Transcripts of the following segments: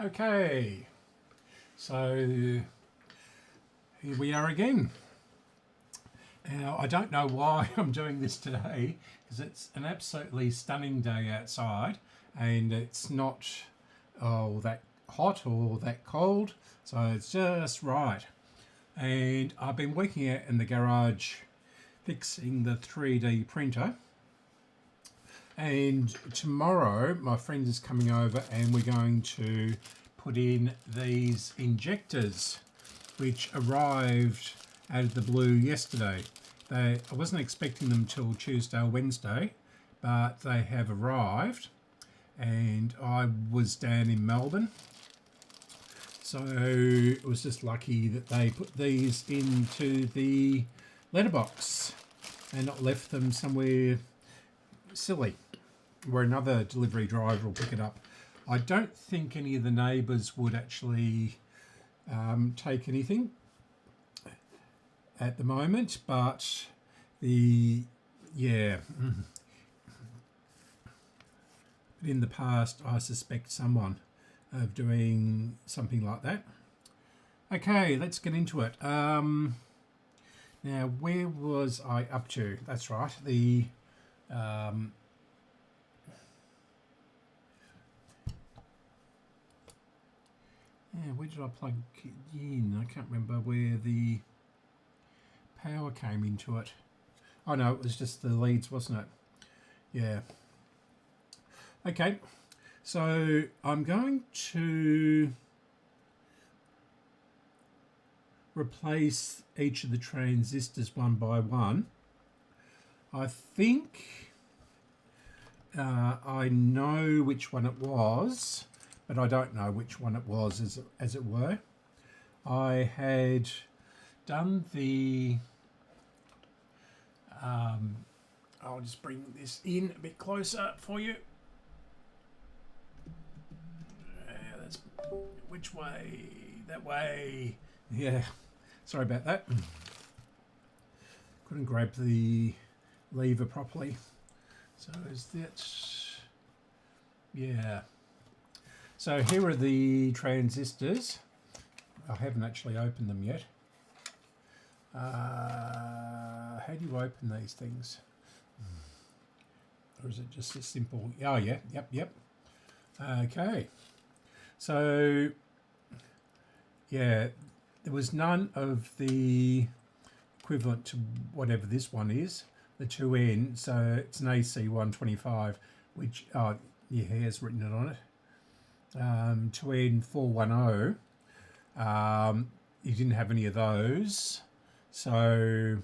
Okay, so here we are again. Now, I don't know why I'm doing this today because it's an absolutely stunning day outside and it's not that hot or that cold, so it's just right. And I've been working out in the garage fixing the 3D printer. And tomorrow my friend is coming over and we're going to put in these injectors which arrived out of the blue yesterday. I wasn't expecting them till Tuesday or Wednesday, but they have arrived and I was down in Melbourne. So it was just lucky that they put these into the letterbox and not left them somewhere silly where another delivery driver will pick it up. I don't think any of the neighbours would actually take anything at the moment, but but in the past I suspect someone of doing something like that. Okay, let's get into it. Now, where was I up to? That's right, the where did I plug it in? I can't remember where the power came into it. Oh no, it was just the leads, wasn't it? Yeah. Okay, so I'm going to replace each of the transistors one by one. I think I know which one it was, but I don't know which one it was, as it were. I had done the I'll just bring this in a bit closer for you. That's which way? That way. Yeah, sorry about that. Couldn't grab the lever properly. So is that, yeah. So here are the transistors. I haven't actually opened them yet. How do you open these things? Or is it just a simple, oh yeah, yep. Okay. So, yeah, there was none of the equivalent to whatever this one is, the 2N, so it's an AC 125, which, yeah, has written it on it. 2N 410, he didn't have any of those, so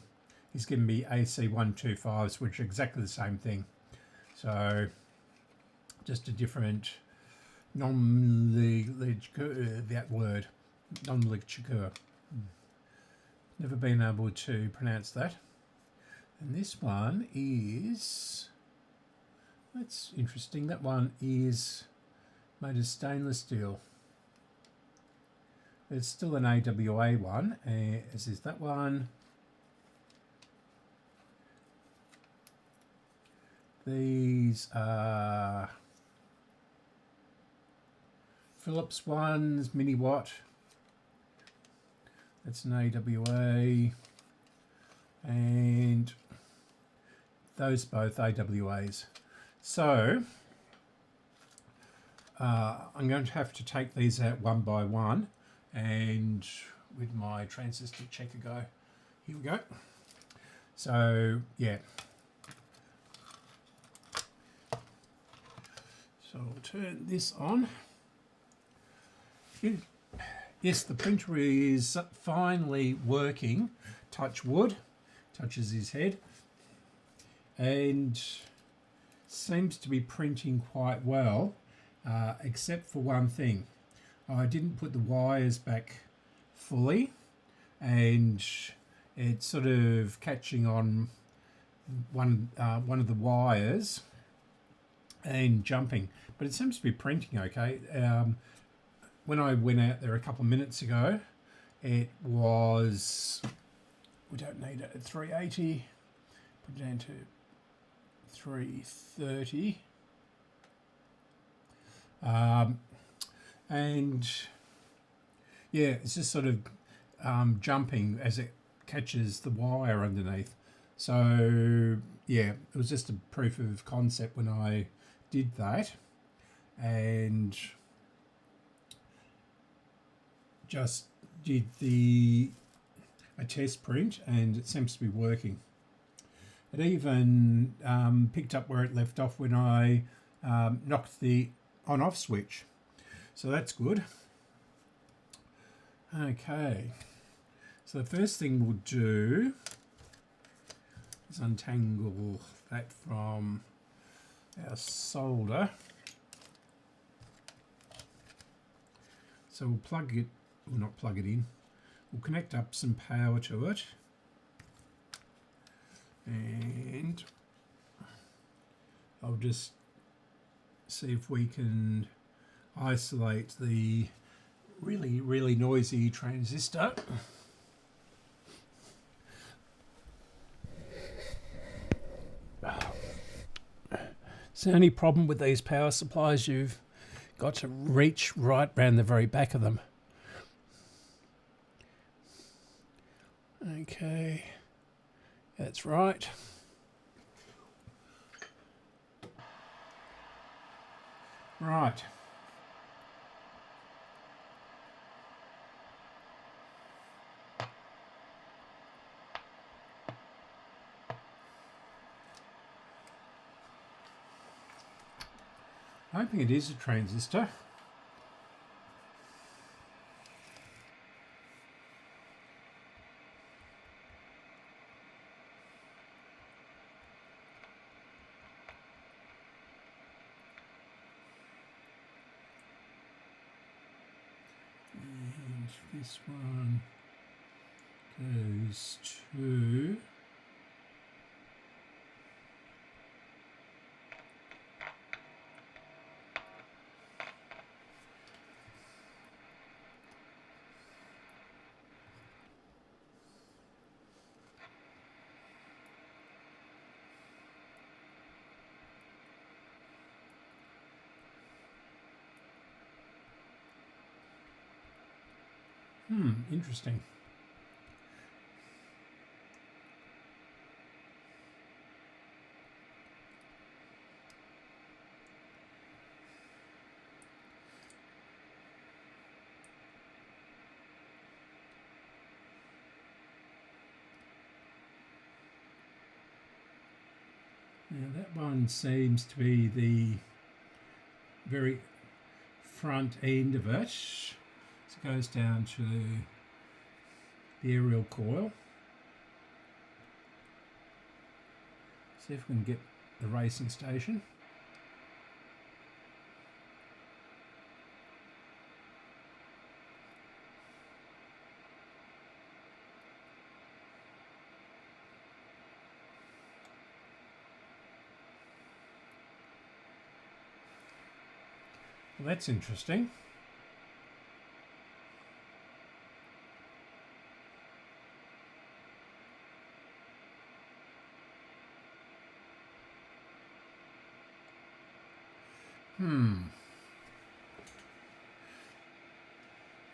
he's given me AC 125s, which are exactly the same thing. So just a different non-ligature. Never been able to pronounce that. And this one is, that's interesting, that one is made of stainless steel. It's still an AWA one, as is that one. These are Philips ones, mini watt. That's an AWA. And those both AWAs. So I'm going to have to take these out one by one, and with my transistor checker go. Here we go. So yeah. So I'll turn this on. Yes, the printer is finally working. Touch wood. Touches his head. And seems to be printing quite well, except for one thing. I didn't put the wires back fully, and it's sort of catching on one of the wires and jumping, but it seems to be printing okay. When I went out there a couple of minutes ago, it was, we don't need it at 380, put it down to 330. and yeah, it's just sort of jumping as it catches the wire underneath. So yeah, it was just a proof of concept when I did that, and just did a test print, and it seems to be working. It even picked up where it left off when I knocked the on-off switch, so that's good. Okay, so the first thing we'll do is untangle that from our solder. So we'll plug it, or not plug it in, we'll connect up some power to it, and I'll just see if we can isolate the really noisy transistor. It's the only problem with these power supplies, you've got to reach right round the very back of them. Okay, that's right. Right. Hoping it is a transistor. And this one goes to interesting. Now that one seems to be the very front end of it. So it goes down to the aerial coil. See if we can get the racing station. Well, that's interesting.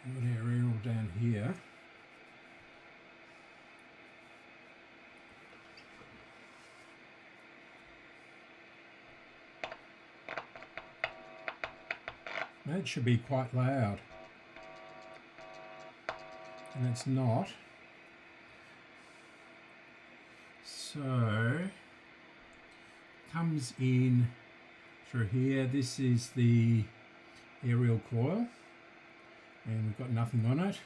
Got our aerial down here. That should be quite loud, and it's not. So comes in through here. This is the aerial coil, and we've got nothing on it.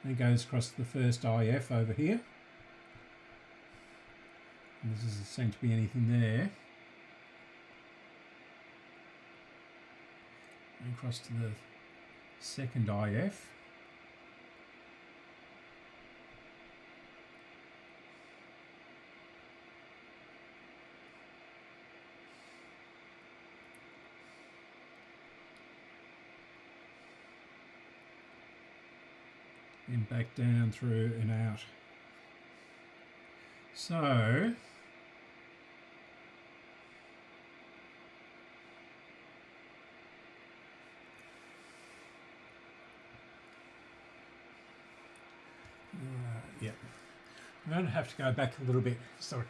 And it goes across the first IF over here. And there doesn't seem to be anything there. And across to the second IF. And back down through and out. So going to have to go back a little bit, so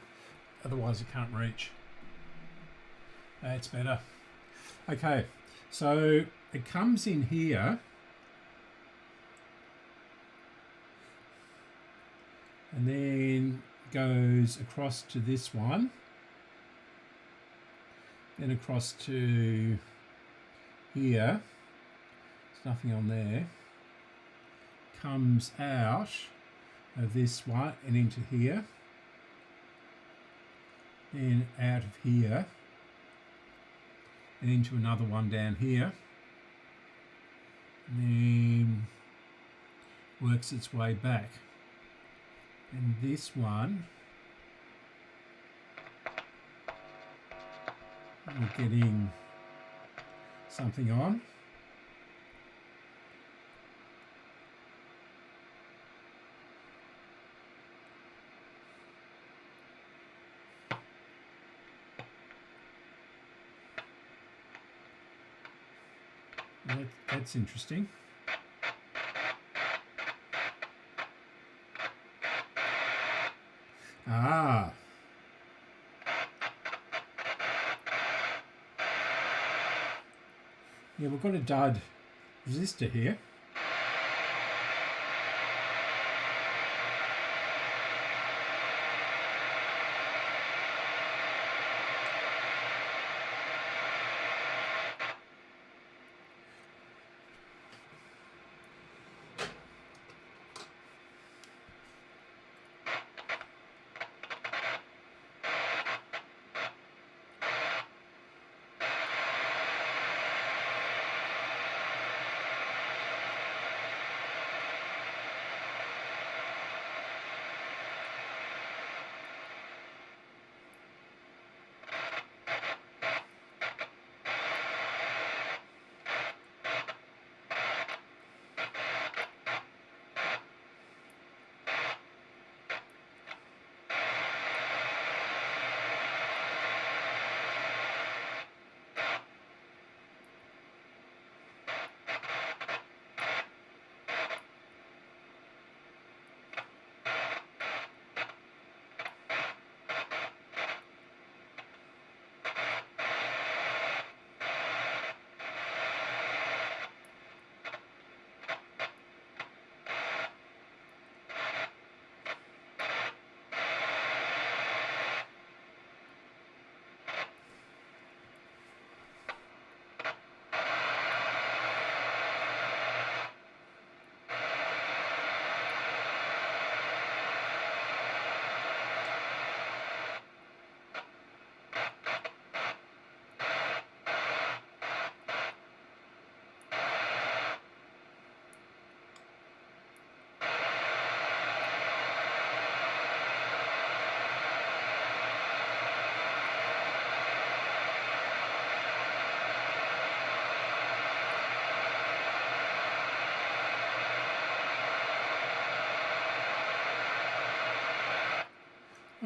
otherwise I can't reach. That's better. Okay, so it comes in here, and then goes across to this one, then across to here. There's nothing on there. Comes out of this one and into here, then out of here and into another one down here, and then works its way back. And this one, we're getting something on. That's interesting. Ah. Yeah, we've got a dud resistor here.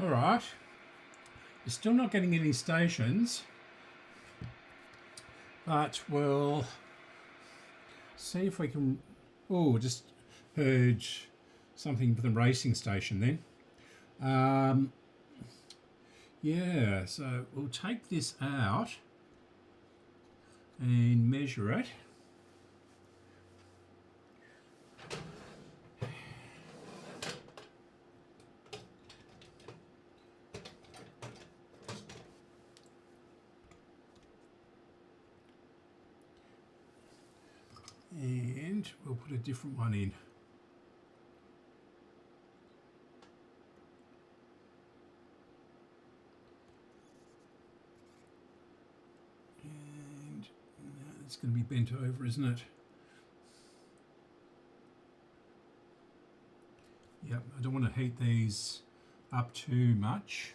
All right, you're still not getting any stations, but we'll see if we can, oh, just heard something for the racing station then. Yeah, so we'll take this out and measure it. And we'll put a different one in. And it's going to be bent over, isn't it? Yep, I don't want to heat these up too much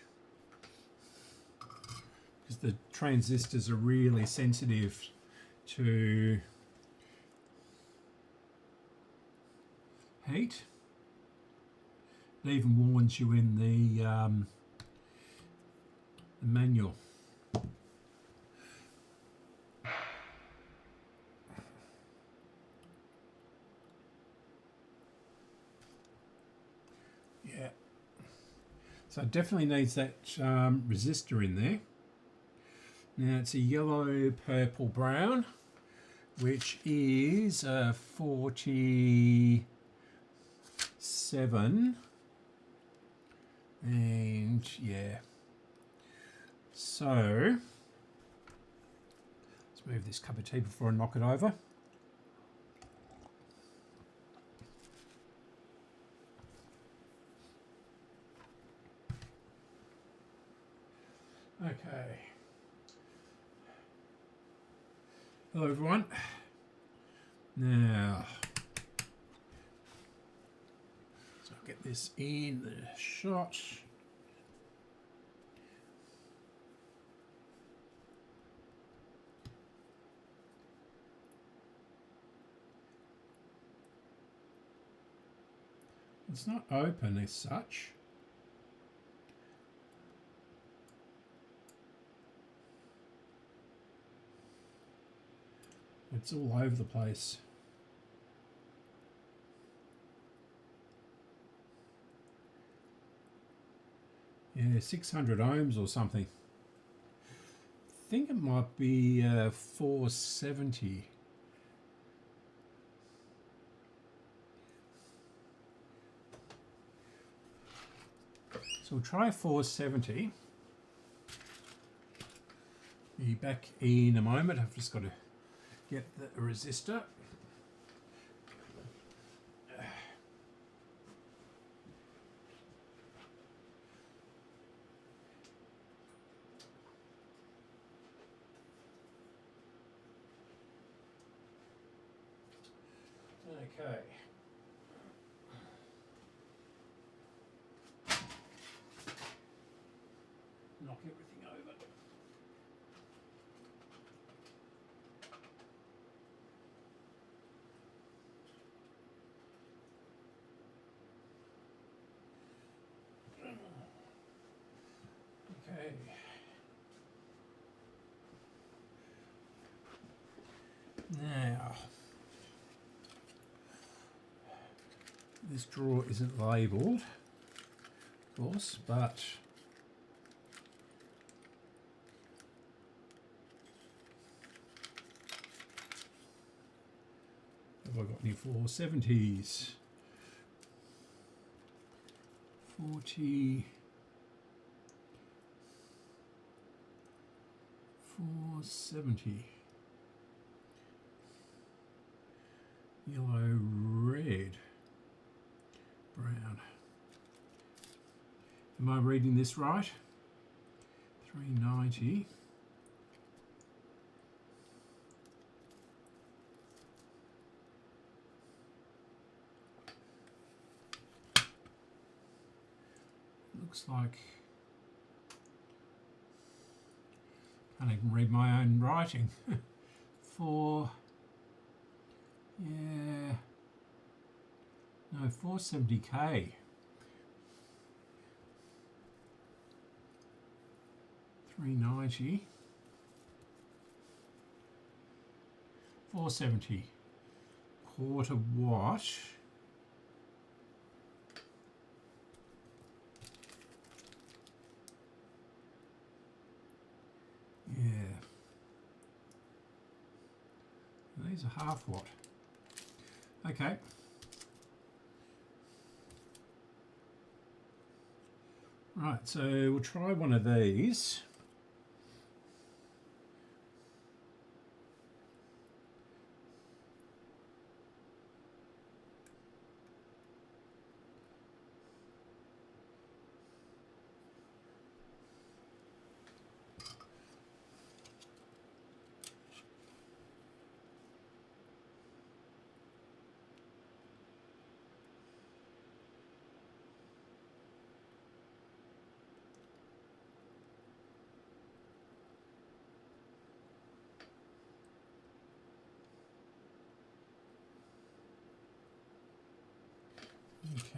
because the transistors are really sensitive to heat. It even warns you in the manual. Yeah. So it definitely needs that resistor in there. Now it's a yellow, purple, brown, which is 47. And yeah. So let's move this cup of tea before I knock it over. Okay. Hello everyone. Now, so I'll get this in the shot. It's not open as such. It's all over the place. Yeah, 600 ohms or something. I think it might be 470. So we'll try 470. Be back in a moment. I've just got to get the resistor. Okay. Knock everything over. Okay. Now, this drawer isn't labelled, of course, but have I got any 470s? 40, 470. Yellow, red, brown. Am I reading this right? 390. Looks like can't even read my own writing. 4, yeah, no, 470k. 390. 470. Quarter watt. Yeah. These are half watt. Okay. Right, so we'll try one of these.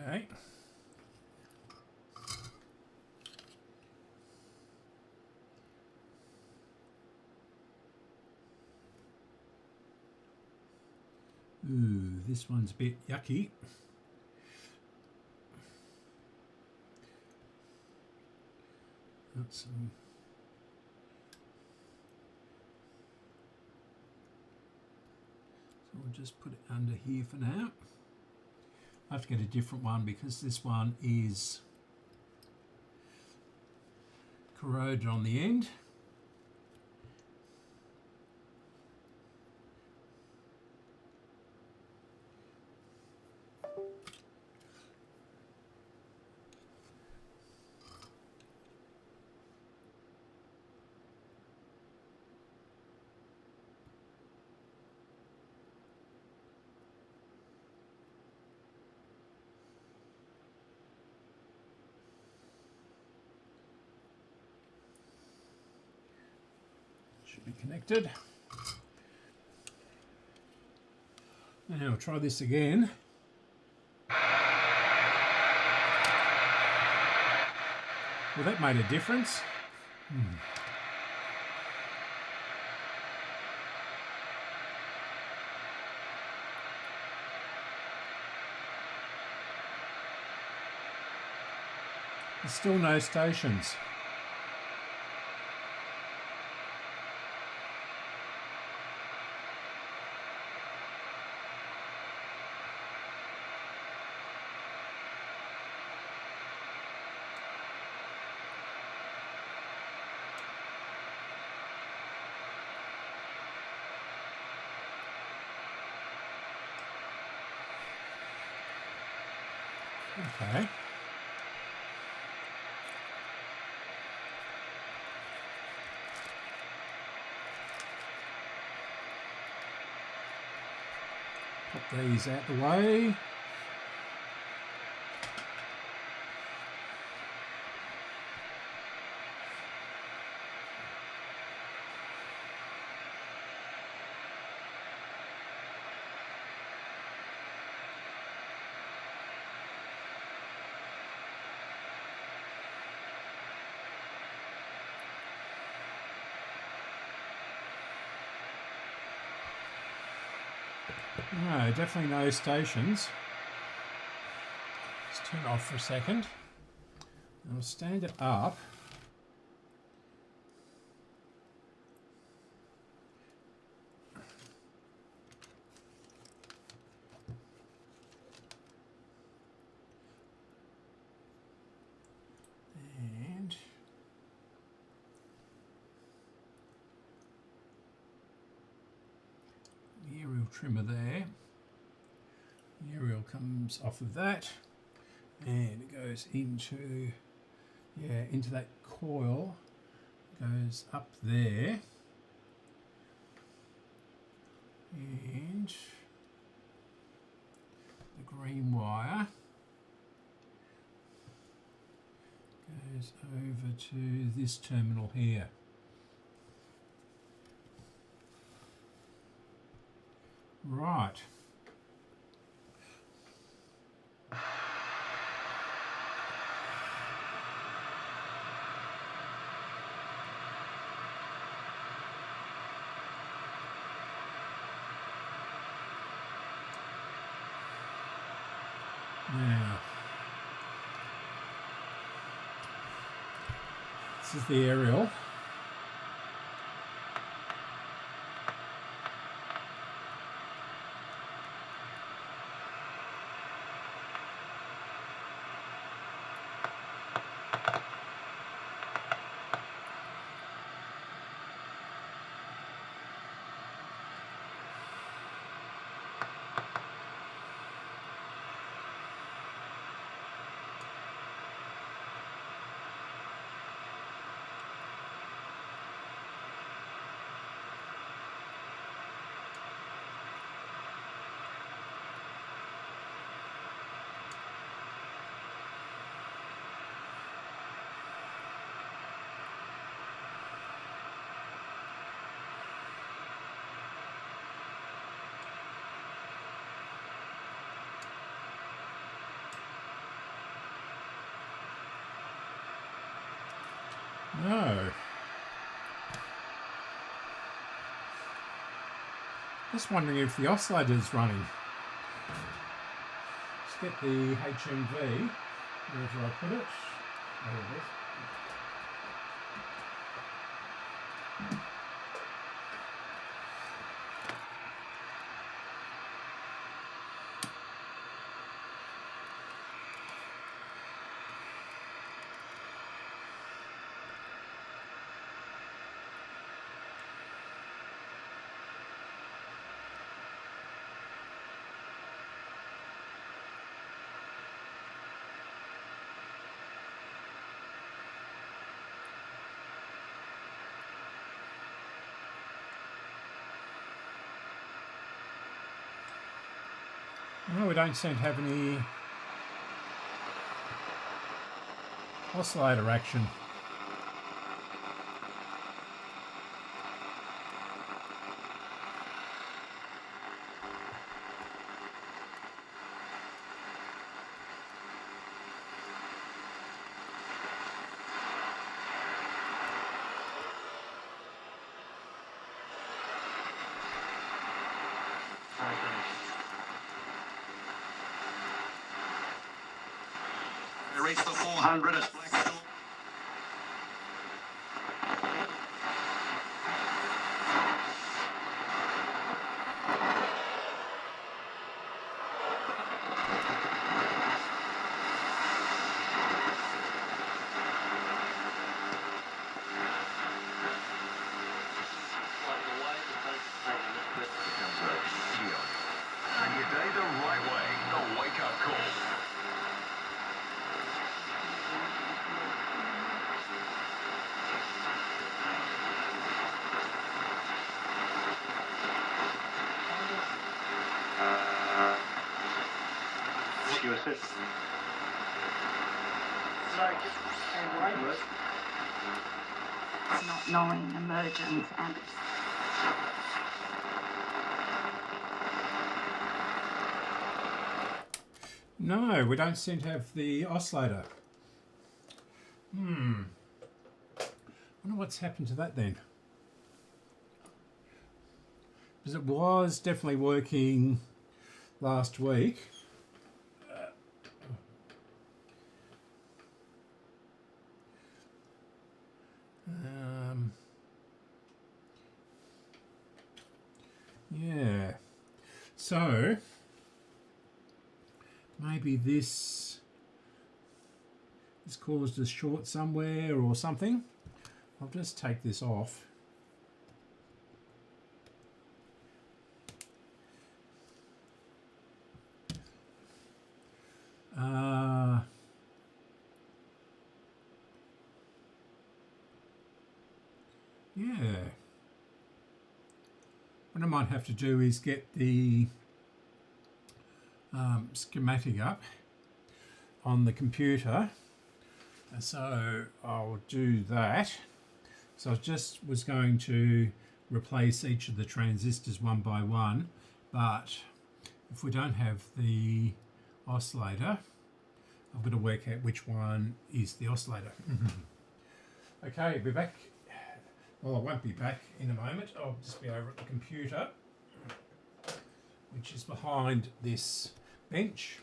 Okay. Ooh, this one's a bit yucky. That's so we'll just put it under here for now. I have to get a different one because this one is corroded on the end. Should be connected. Now we'll try this again. Well, that made a difference. There's still no stations. Okay. Pop these out the way. No, definitely no stations. Let's turn it off for a second. I'll stand it up. And the aerial trimmer there. The aerial comes off of that and it goes into that coil, goes up there, and the green wire goes over to this terminal here. Right. Now, this is the aerial. No. Just wondering if the oscillator is running. Let's get the HMV. Where do I put it? There it is. No, we don't seem to have any oscillator action. To reach the 400 as Blackstone. And you did the right way, the wake-up call. You assist. Not knowing emergence and No, we don't seem to have the oscillator. Wonder what's happened to that then. Because it was definitely working last week. Yeah. So maybe this caused a short somewhere or something. I'll just take this off. Yeah. What I might have to do is get the schematic up on the computer. So I'll do that. So I just was going to replace each of the transistors one by one, but if we don't have the oscillator, I've got to work out which one is the oscillator. Okay, be back. Well, I won't be back in a moment. I'll just be over at the computer, which is behind this bench.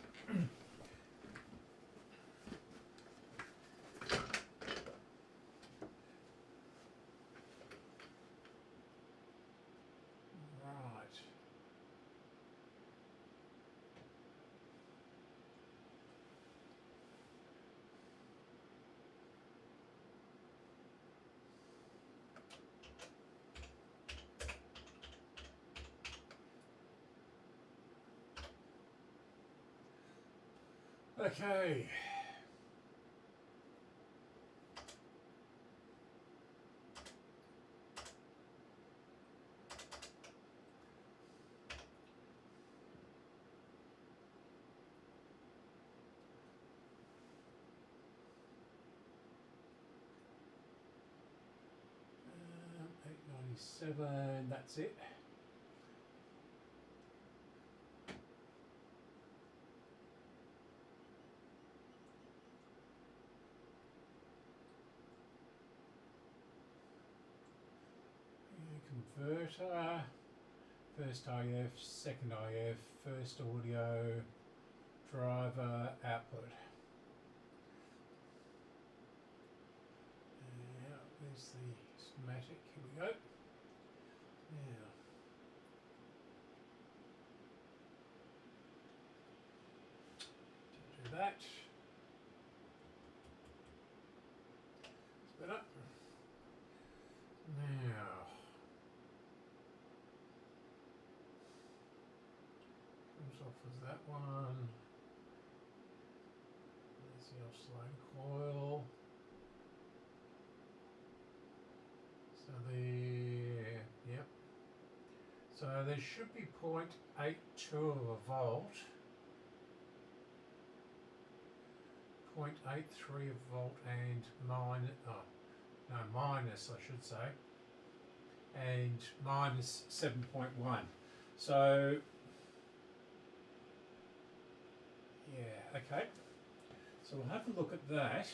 Right. Okay. $8.97, that's it. Converter, first IF, second IF, first audio, driver, output. Yeah, there's the schematic, here we go. Now, do that. Spin up. Now, comes off as that one. There's the oscillator coil. So there, yep. So there should be 0.82 of a volt. 0.83 volt and minus, I should say, and minus 7.1. So yeah, okay. So we'll have a look at that.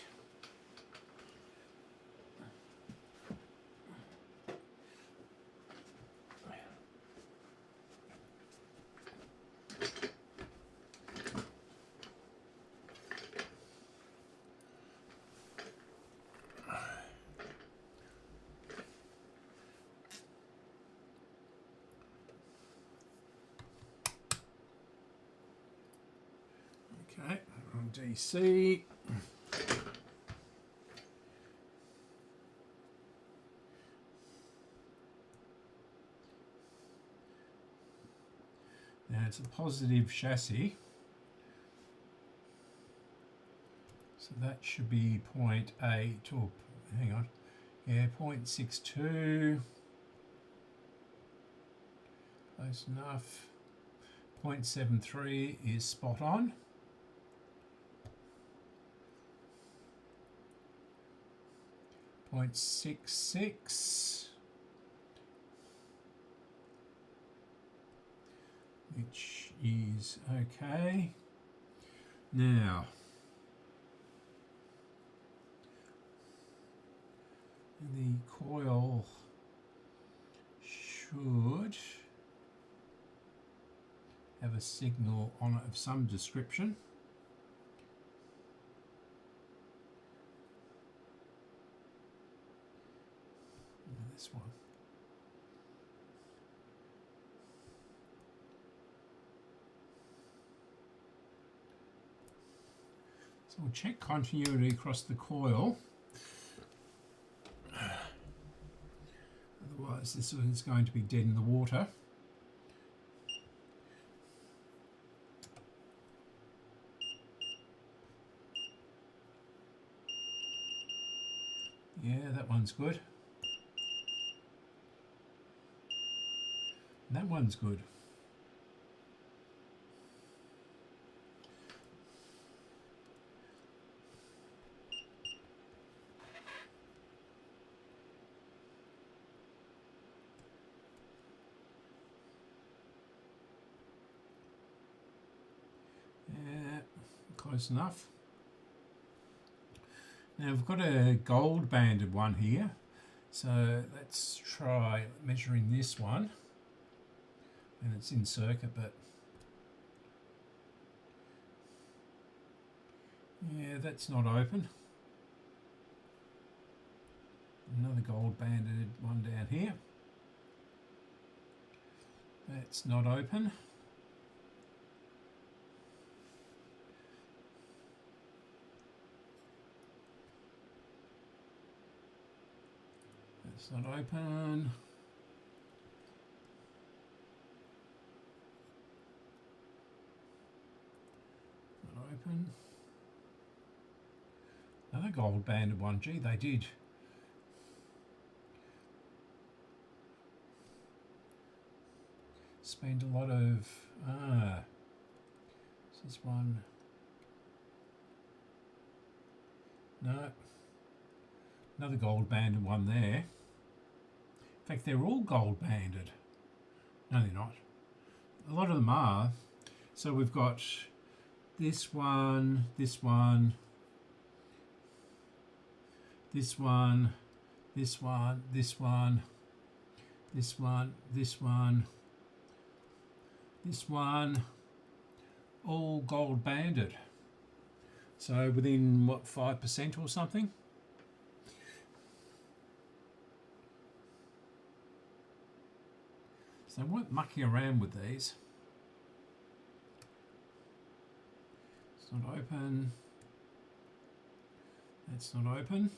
Okay, on DC. Now it's a positive chassis, so that should be 0.8 or hang on, yeah, 0.62, close enough. 0.73 is spot on. Point 0.66, which is okay. Now, the coil should have a signal on it of some description. This one. So we'll check continuity across the coil. Otherwise this is going to be dead in the water. Yeah, that one's good. That one's good. Yeah, close enough. Now we've got a gold banded one here. So let's try measuring this one. And it's in circuit, but yeah, that's not open. Another gold banded one down here. That's not open. That's not open. Open. Another gold banded one. Gee, they did. Spend a lot of is this one? No. Another gold banded one there. In fact, they're all gold banded. No, they're not. A lot of them are. So we've got this one, this one, this one, this one, this one, this one, this one, this one, all gold banded. So within what, 5% or something? So I weren't mucking around with these. It's not open. That's not open.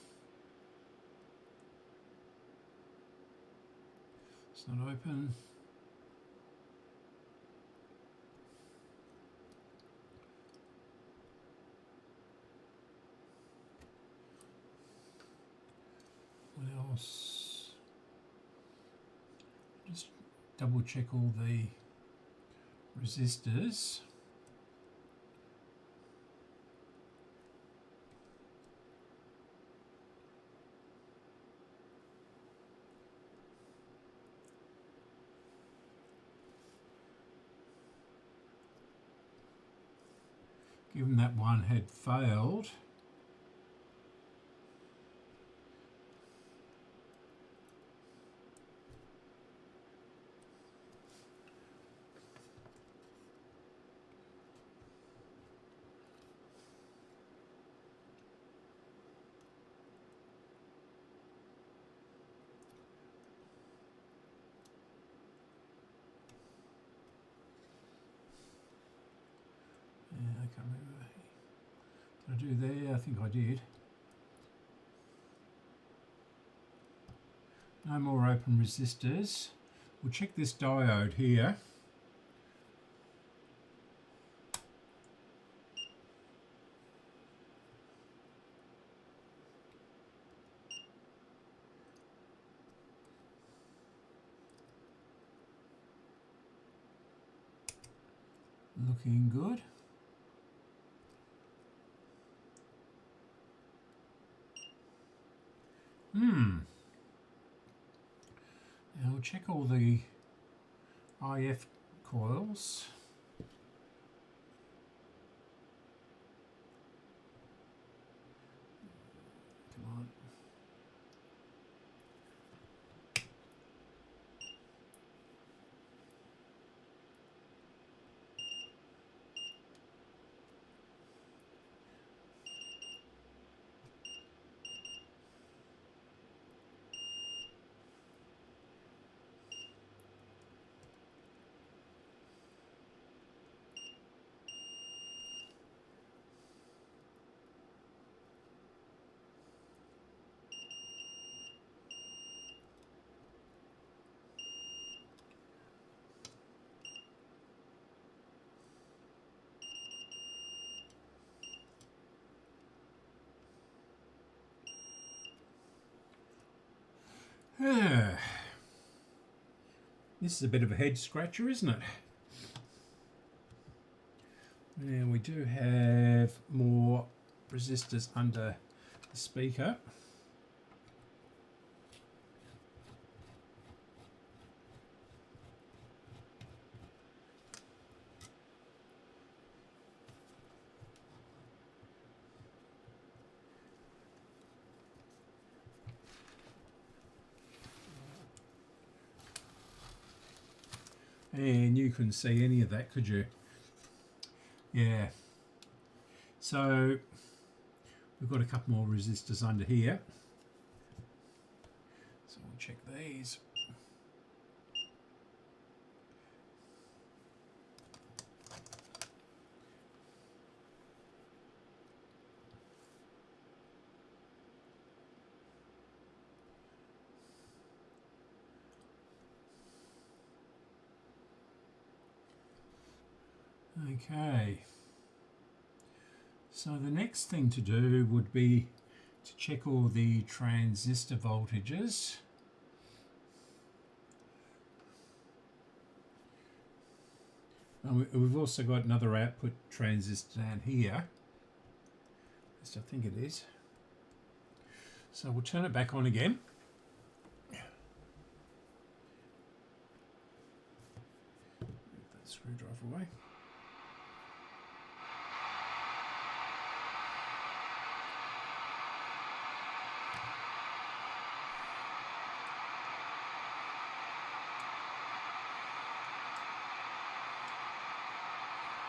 It's not open. What else? Just double check all the resistors. given that one had failed. I can't remember. Did I do there? I think I did. No more open resistors. We'll check this diode here. Looking good. Now we'll check all the IF coils. Come on. This is a bit of a head scratcher, isn't it? And we do have more resistors under the speaker. And you couldn't see any of that, could you? Yeah. So we've got a couple more resistors under here. So we'll check these. Okay, so the next thing to do would be to check all the transistor voltages. And we've also got another output transistor down here. At least I think it is. So we'll turn it back on again. Move that screwdriver away.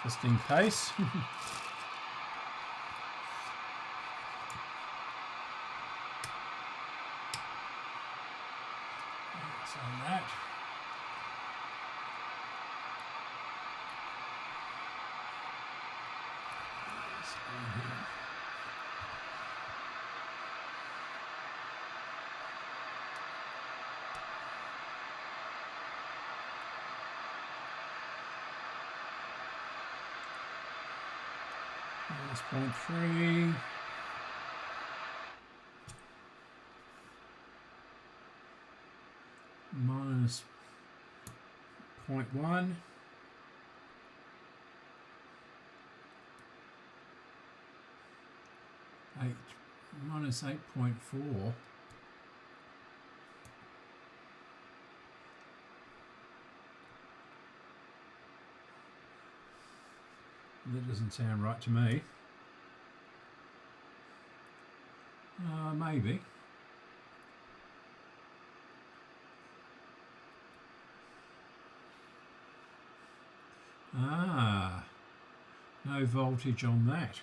Just in case. So that. -0.3. -0.1. -8.4. That doesn't sound right to me. Maybe. No voltage on that.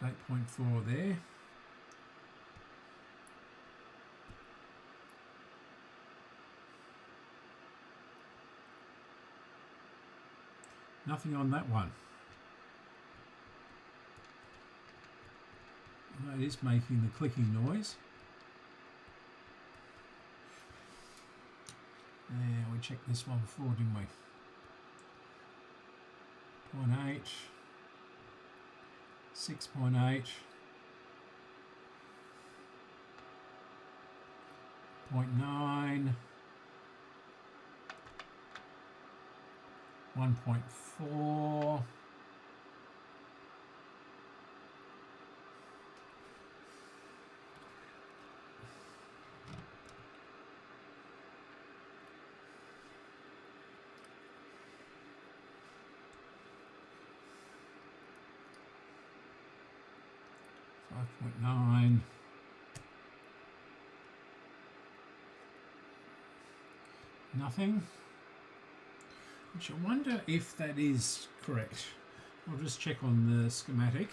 .4 there. Nothing on that one. It is making the clicking noise. Yeah, we checked this one before, didn't we? 0.8, 6.8, 0.9, 1.4, 5.9. Nothing. Which I wonder if that is correct. I'll just check on the schematic.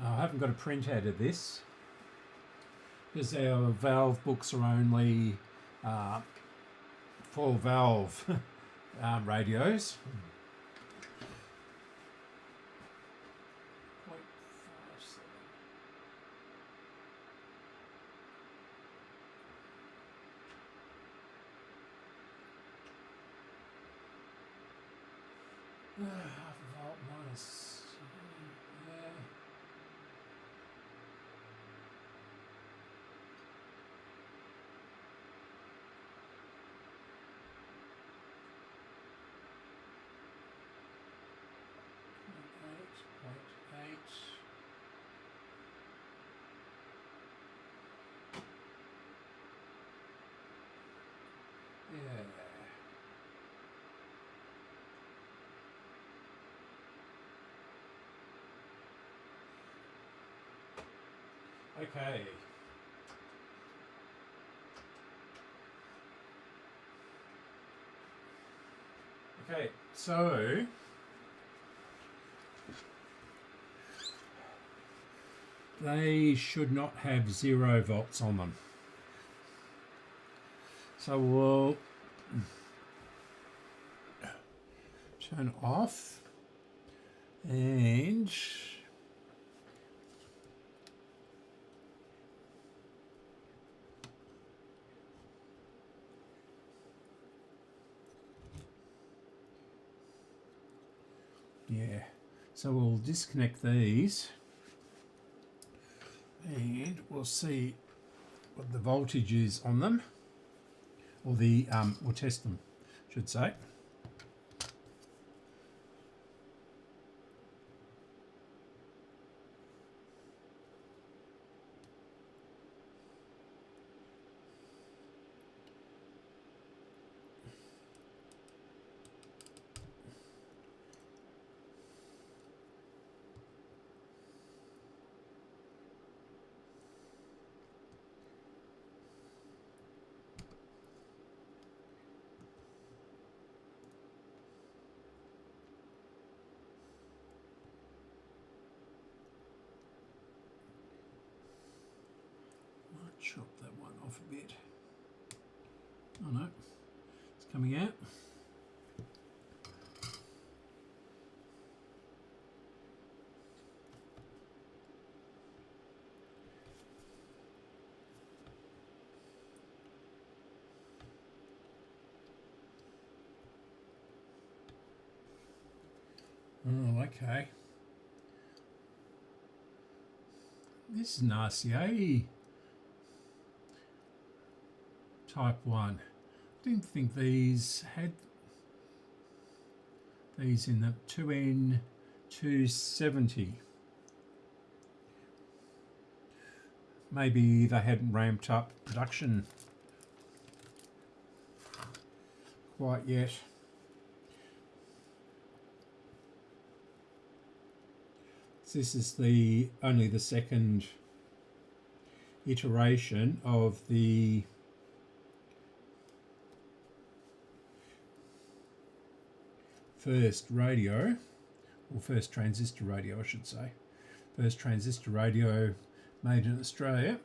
I haven't got a printout of this because our valve books are only full valve radios. 0.57. Half a volt minus. Yeah. .8. Yeah. Okay. Okay, so they should not have 0 volts on them. So we'll turn off and yeah, so we'll disconnect these and we'll see what the voltage is on them, or the we'll test them, I should say. Chop that one off a bit. Oh no, it's coming out. Oh, okay. This is an RCA type 1. Didn't think these had these in the 2N270. maybe they hadn't ramped up production quite yet. This is only the second iteration of the first radio, or first transistor radio I should say. First transistor radio made in Australia.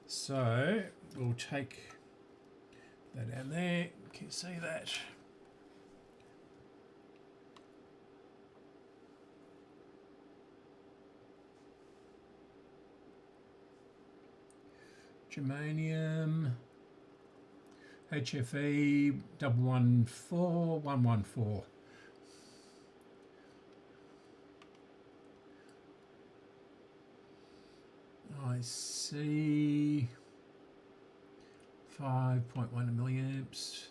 So we'll take that down there. Can you see that? Germanium, HFE 114114. I see 5.1 milliamps.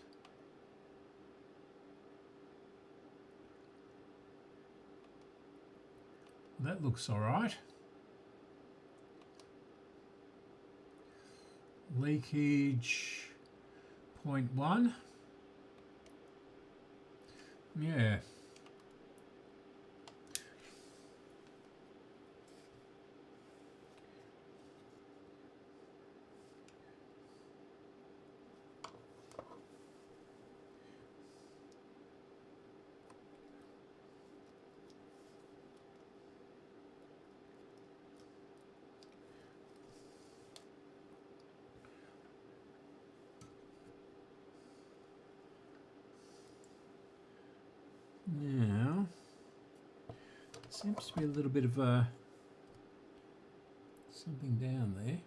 That looks all right. Leakage 0.1. Yeah. Now, seems to be a little bit of something down there.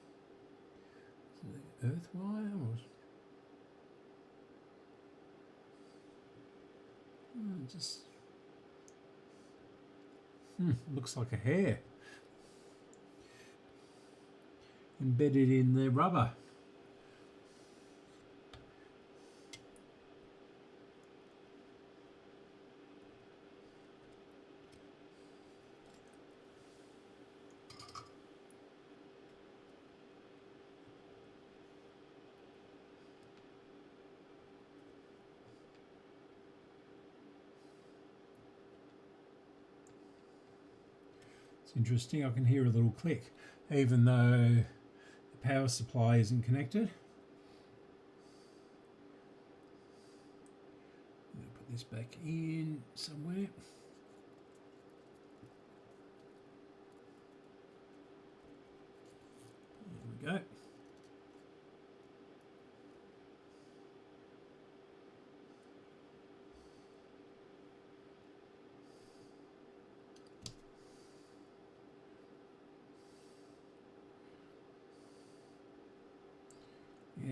Is it earth wire or just looks like a hair embedded in the rubber. It's interesting, I can hear a little click even though the power supply isn't connected. I'm going to put this back in somewhere. There we go.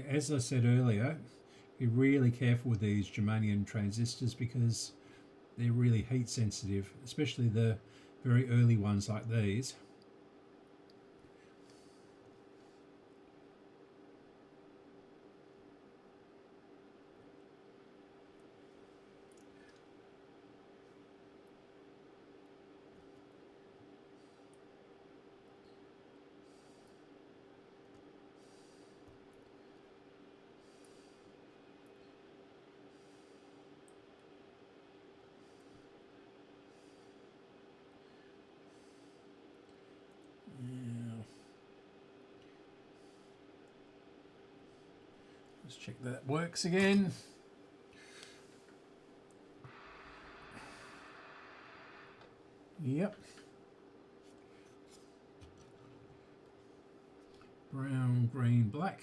As I said earlier, be really careful with these germanium transistors because they're really heat sensitive, especially the very early ones like these. Let's check that works again. Yep. Brown, green, black.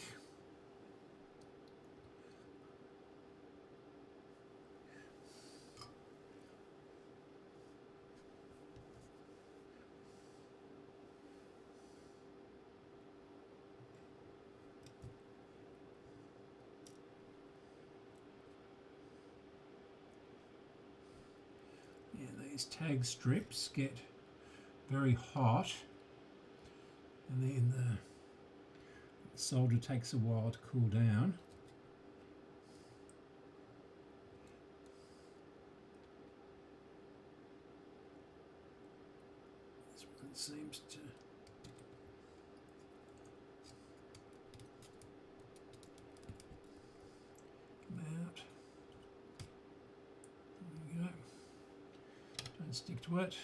These tag strips get very hot and then the solder takes a while to cool down. This one seems to Let's stick to it.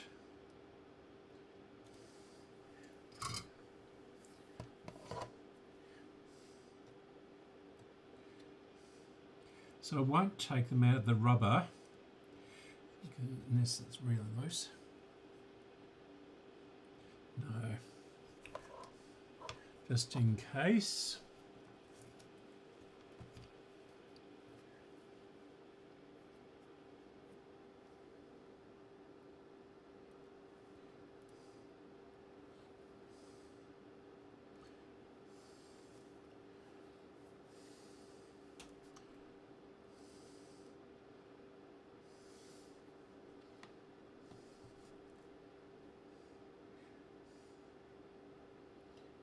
So I won't take them out of the rubber unless it's really loose. No. Just in case.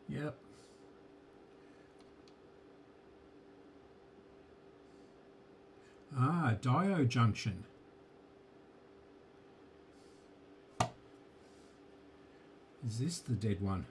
Yep. Ah, diode junction. Is this the dead one?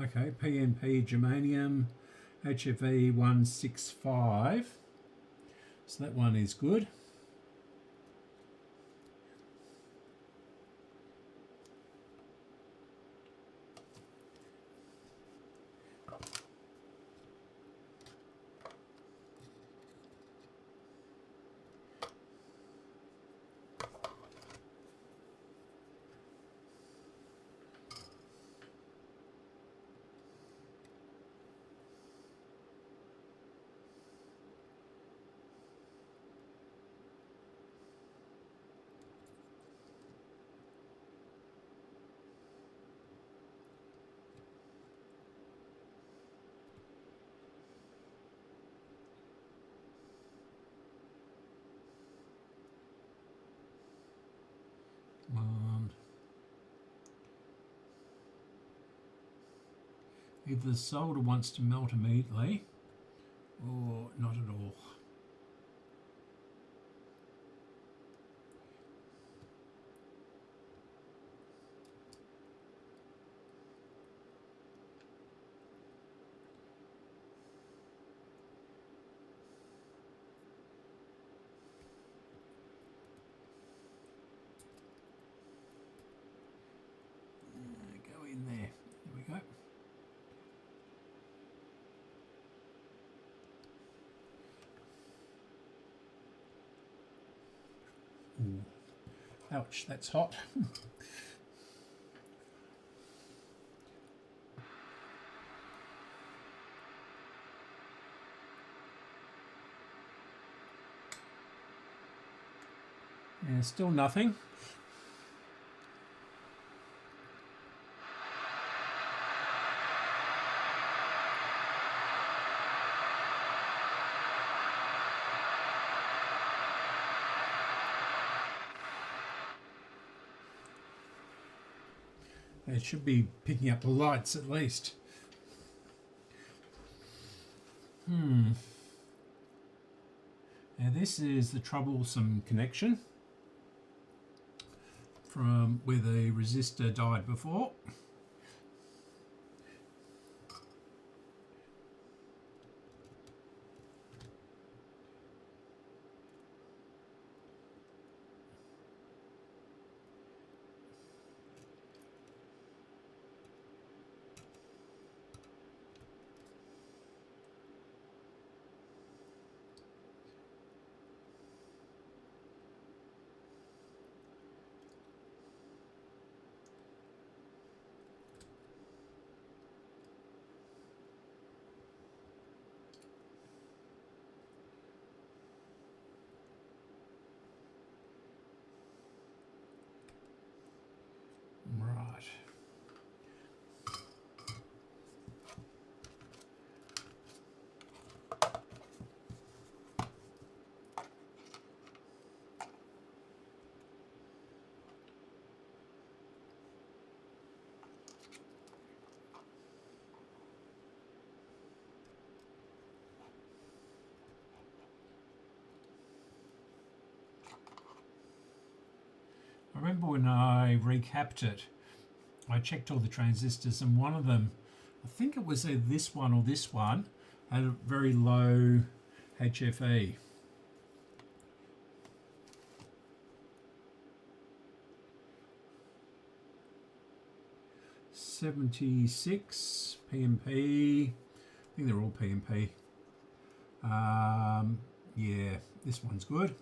Okay, PNP germanium HFE 165. So that one is good. Either the solder wants to melt immediately or not at all. Go in there. There we go. Ooh. Ouch, that's hot. Yeah, still nothing. It should be picking up the lights at least. Now this is the troublesome connection from where the resistor died before. remember when I recapped it, I checked all the transistors, and one of them, I think it was either this one or this one, had a very low HFE. .76 PMP. I think they're all PMP. Yeah, this one's good.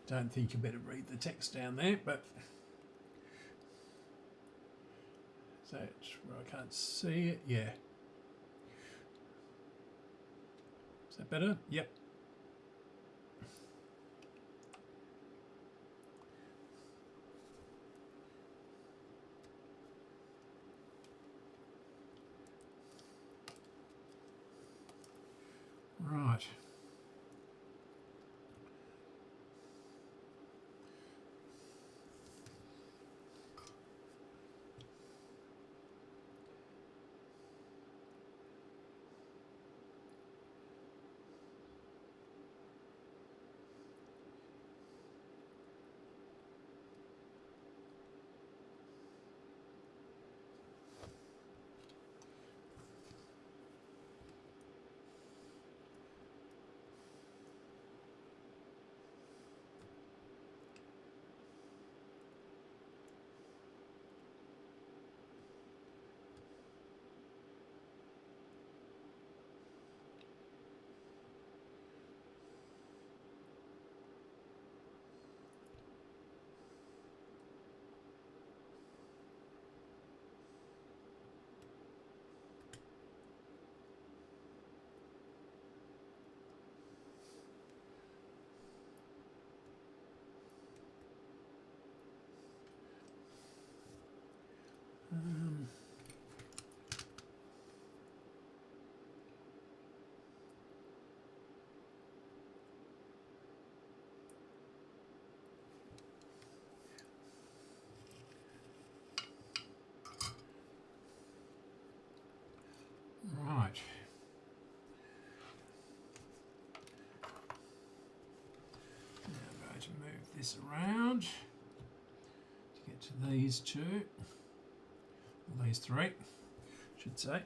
Don't think you better read the text down there, but so it's where I can't see it. Yeah. Is that better? Yep. Right. Right. Now I'm going to move this around to get to these two, or these three, I should say.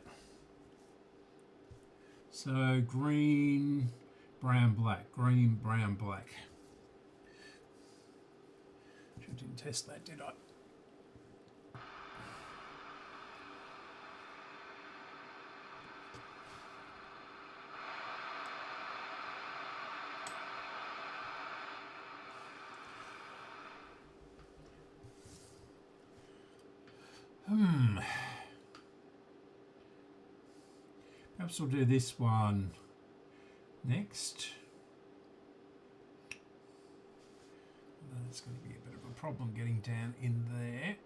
So green, brown, black, green, brown, black. Didn't test that, did I? Perhaps we'll do this one next. That's going to be a bit of a problem getting down in there.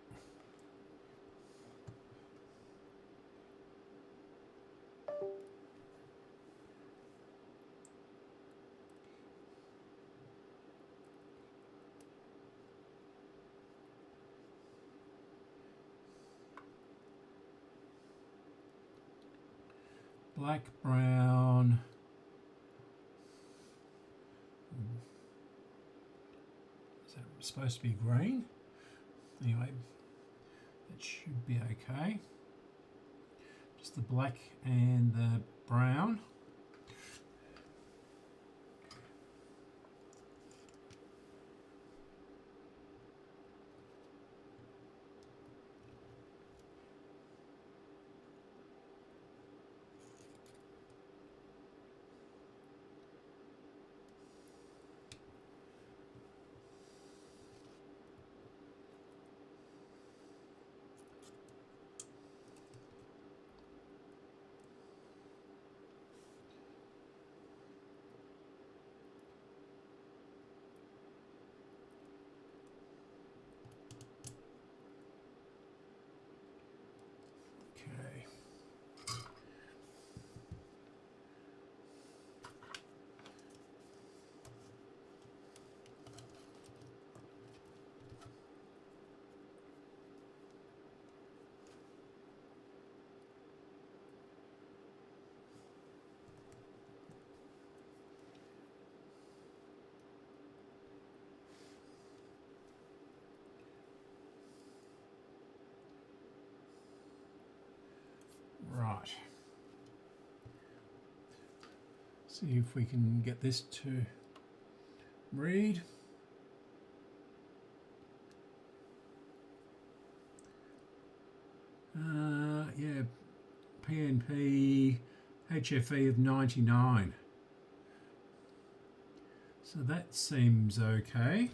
Black, brown. Is that supposed to be green? Anyway, that should be okay. Just the black and the brown. Right. See if we can get this to read. Yeah, PNP HFE of 99. So that seems okay.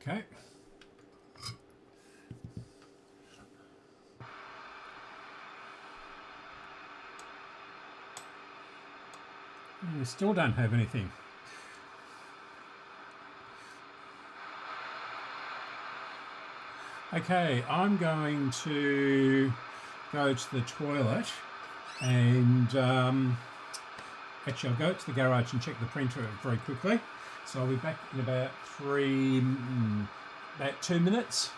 Okay. We still don't have anything. Okay, I'm going to go to the toilet and actually I'll go to the garage and check the printer very quickly. So I'll be back in about about 2 minutes.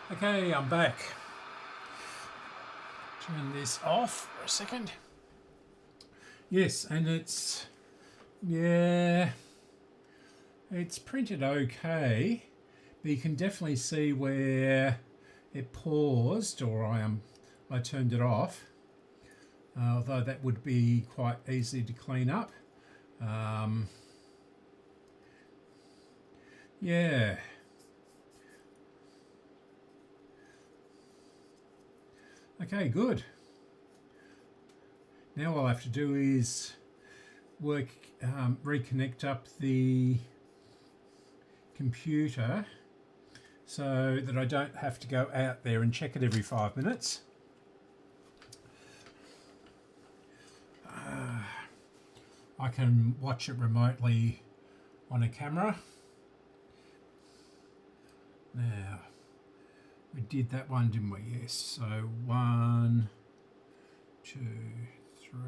Okay, I'm back. Turn this off for a second. Yes, and it's, yeah, it's printed okay, but you can definitely see where it paused, or I turned it off, although that would be quite easy to clean up. Yeah. Okay, good. Now all I have to do is reconnect up the computer so that I don't have to go out there and check it every 5 minutes. I can watch it remotely on a camera. Now, we did that one, didn't we? Yes. So 1, 2, 3,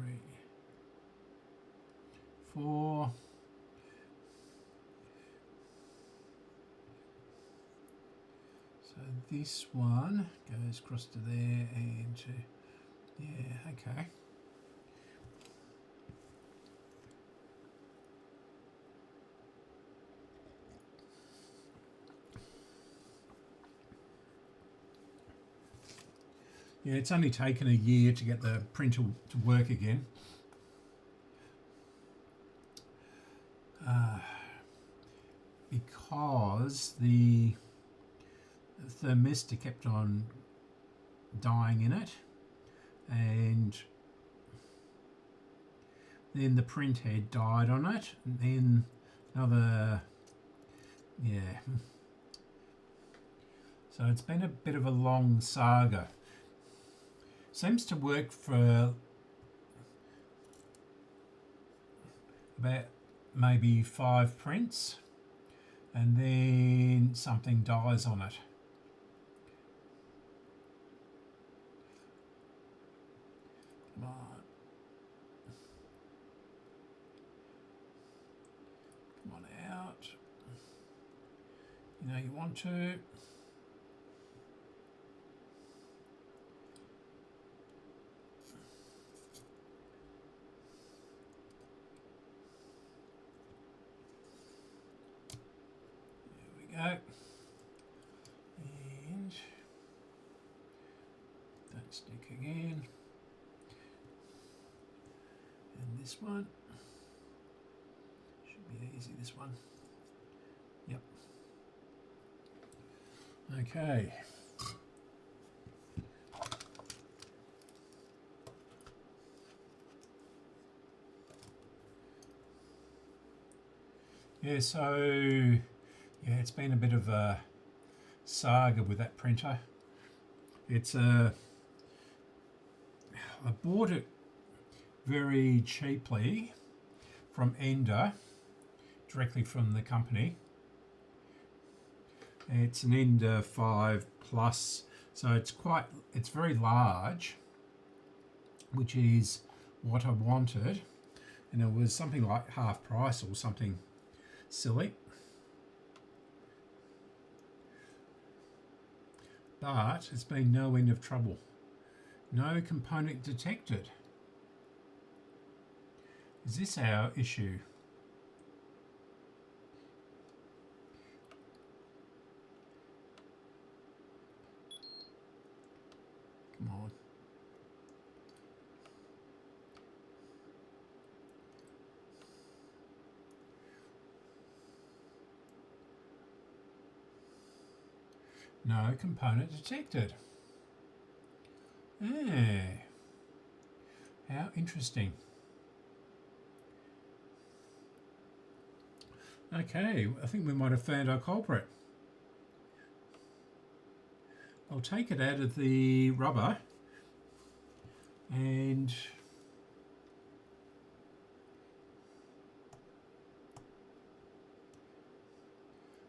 4. So this one goes across to there and to, yeah, okay. Yeah, it's only taken a year to get the printer to work again. Because the thermistor kept on dying in it, and then the print head died on it, and then another, yeah. So it's been a bit of a long saga. Seems to work for about maybe 5 prints, and then something dies on it. Come on. Come on out. You know you want to. Go. And don't stick again. And this one should be easy, this one. Yep. Okay. Yeah, so yeah, it's been a bit of a saga with that printer. It's I bought it very cheaply from Ender, directly from the company. It's an Ender 5 Plus, so it's very large, which is what I wanted, and it was something like half price or something silly. But it's been no end of trouble. No component detected. Is this our issue? Come on. No component detected. Yeah. How interesting. Okay, I think we might have found our culprit. I'll take it out of the rubber and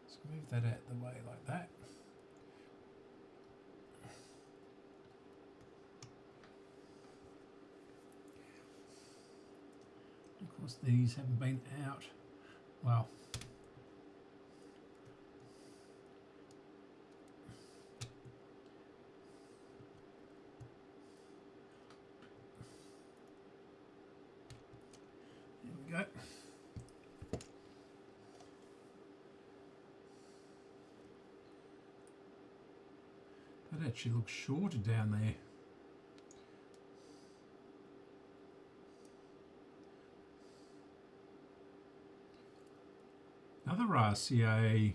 let's move that out the way like that. Of course, these haven't been out. Well, go. That actually looks shorter down there. Another RCA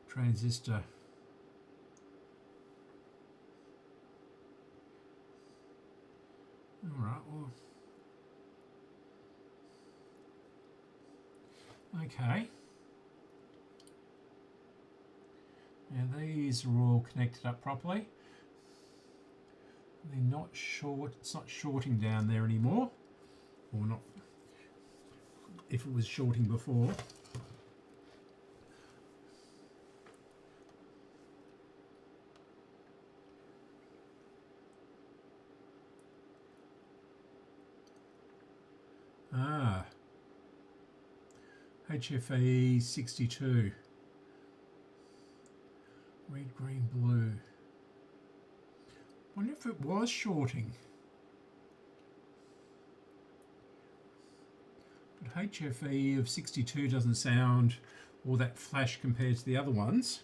transistor. All right, well, okay. Now these are all connected up properly. They're not short, it's not shorting down there anymore, or not if it was shorting before. Ah, HFE 62. Red, green, blue. Wonder if it was shorting. But HFE of 62 doesn't sound all that flash compared to the other ones.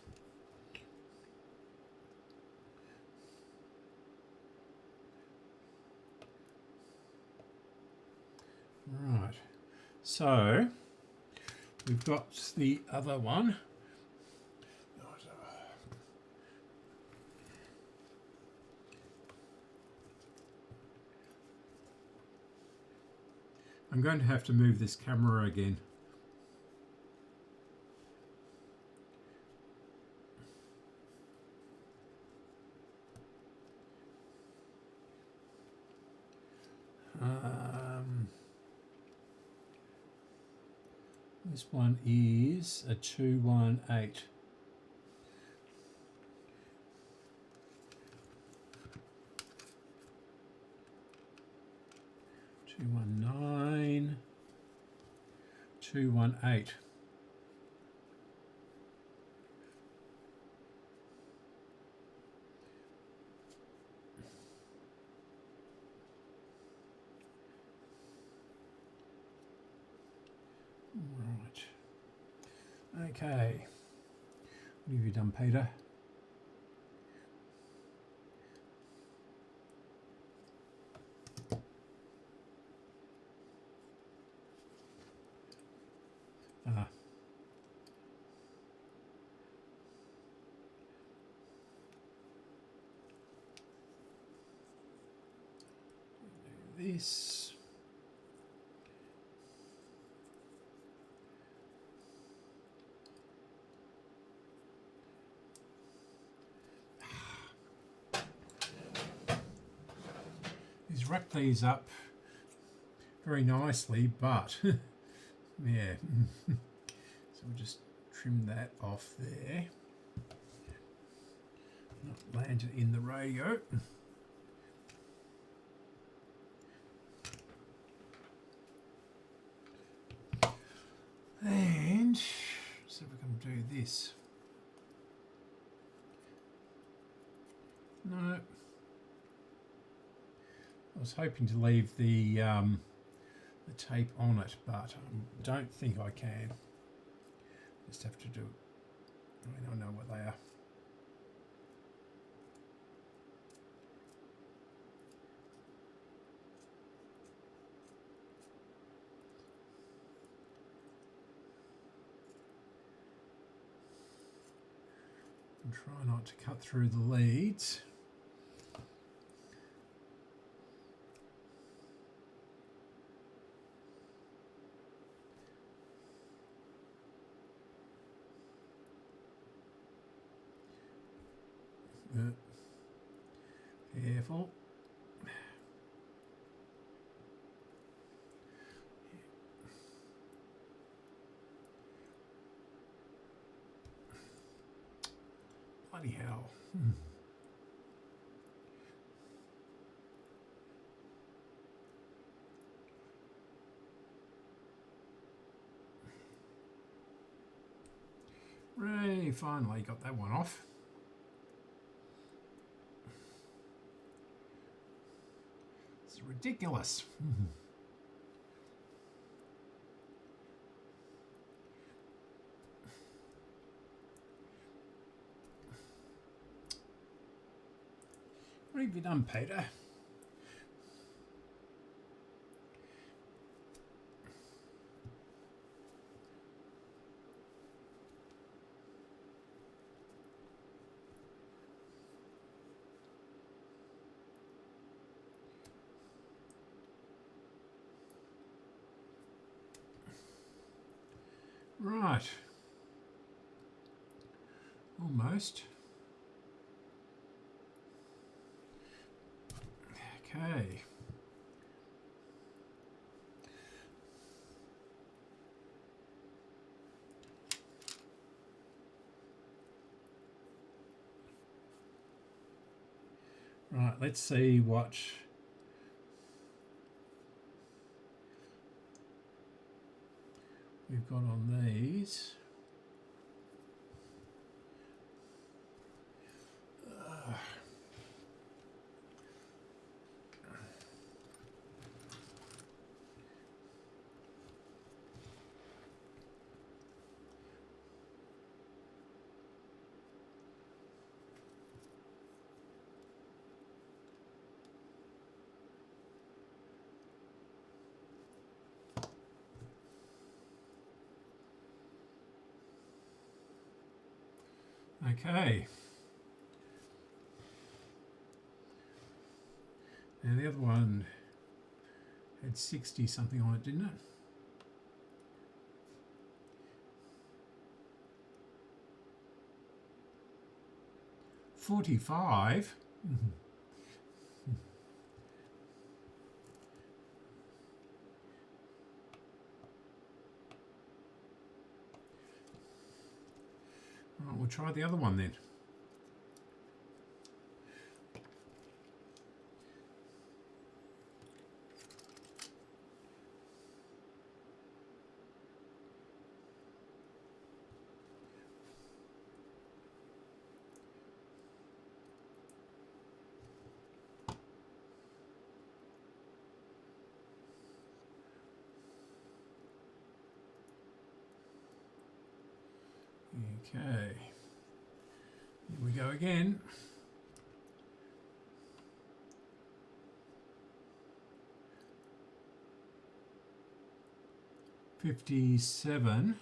Right, so we've got the other one. I'm going to have to move this camera again. This one is a 218. Two 218. Right. Okay. What have you done, Peter? Ah. This. He's wrapped these up very nicely, but yeah. So we'll just trim that off there. Not land it in the radio. And so we're going to do this. No. I was hoping to leave the tape on it, but I don't think I can. Just have to do it. I mean, I know what they are. And try not to cut through the leads. Careful. Bloody hell. Ray, finally got that one off. It's ridiculous. you done, Peter? Right. Almost. Okay. Right, let's see what we've got on these. Okay. Now the other one had 60 something on it, didn't it? $45. Right, we'll try the other one then. Okay, here we go again. $57.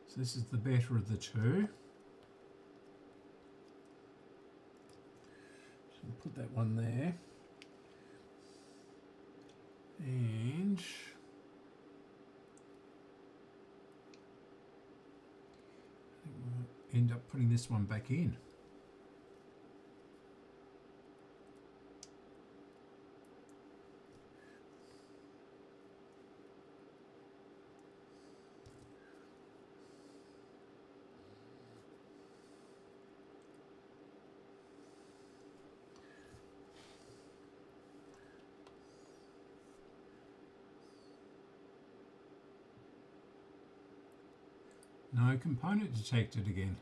So this is the better of the two. So we'll put that one there. And I think we'll end up putting this one back in. No component detected again.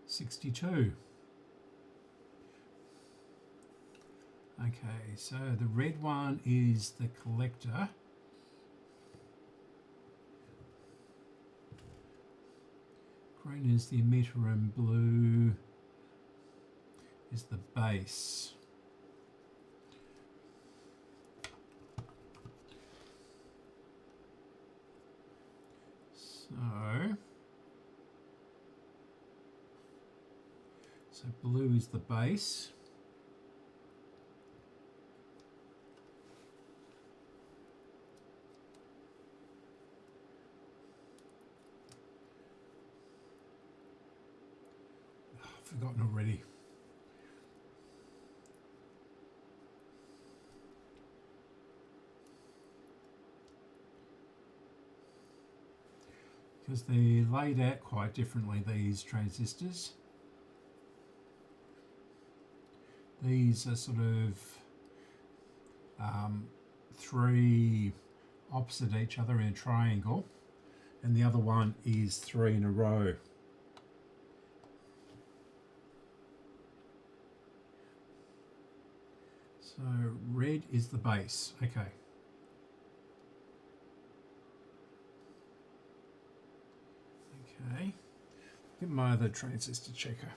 $62. Okay, so the red one is the collector. Green is the emitter and blue is the base. So blue is the base. Oh, I've forgotten already. Because they're laid out quite differently, these transistors. These are sort of three opposite each other in a triangle, and the other one is three in a row. So red is the base. Okay. Okay. Get my other transistor checker.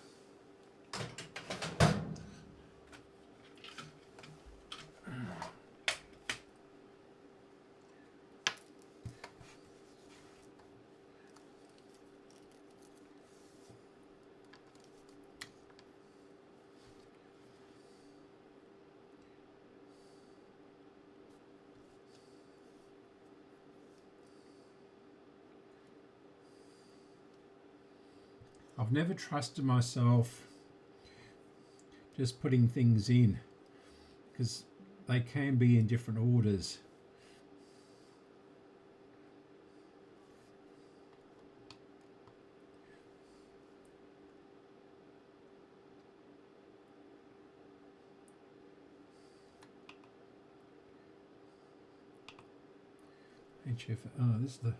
I've never trusted myself just putting things in because they can be in different orders. HF, oh, this is the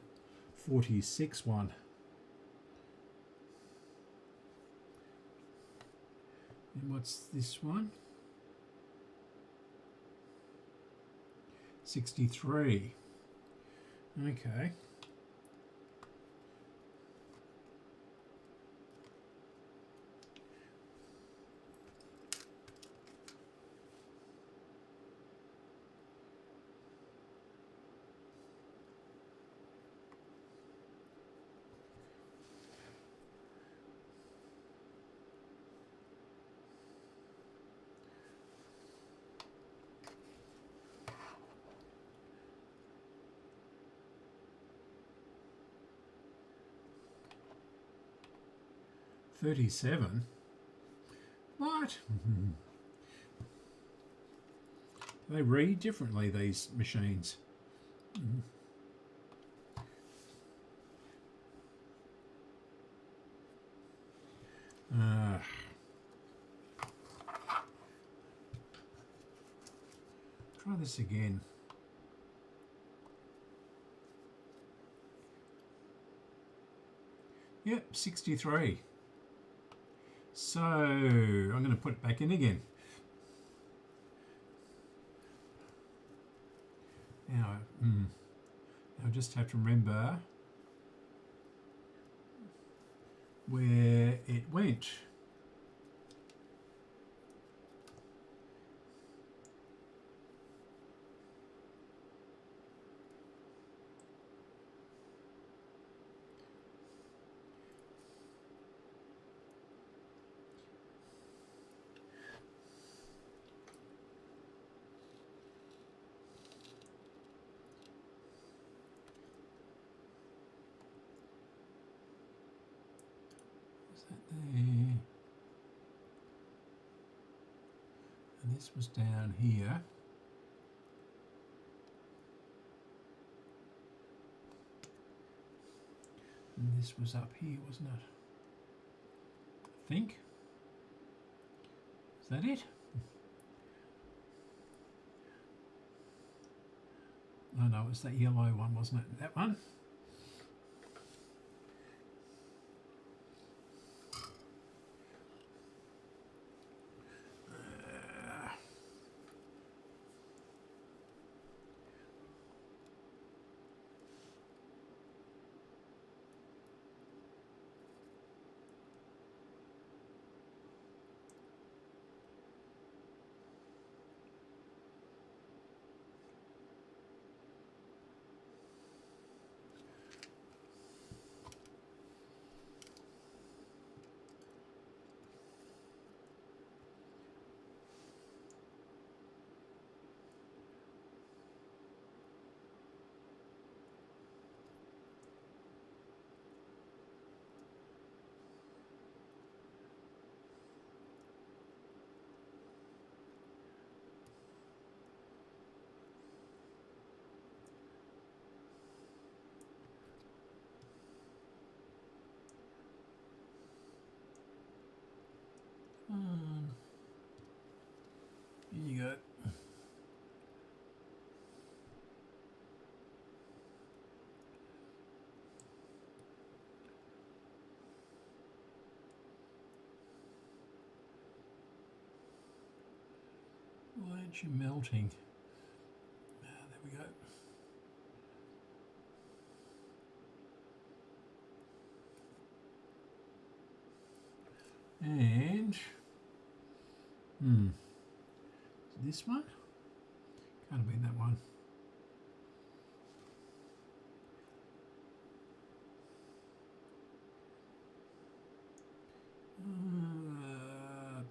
46 one. And what's this one? 63. Okay. $37. What? They read differently, these machines. Try this again. Yep, 63. So I'm going to put it back in again. Now, I just have to remember where it went. There. And this was down here. And this was up here, wasn't it? I think. Is that it? Oh no, it was that yellow one, wasn't it? That one? Here you go. Why aren't you melting? Ah, there we go. And this one? Can't have been that one.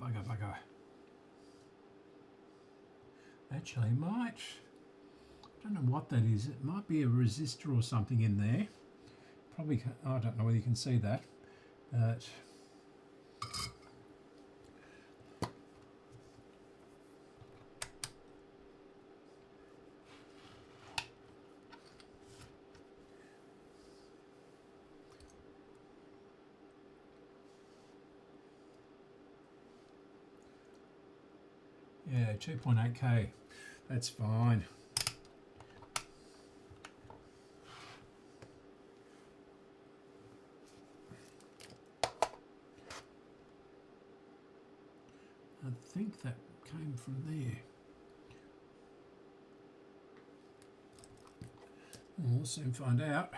Bugger. Actually, might. I don't know what that is. It might be a resistor or something in there. Probably. I don't know whether you can see that, but. Yeah, 2.8k. That's fine. I think that came from there. We'll soon find out.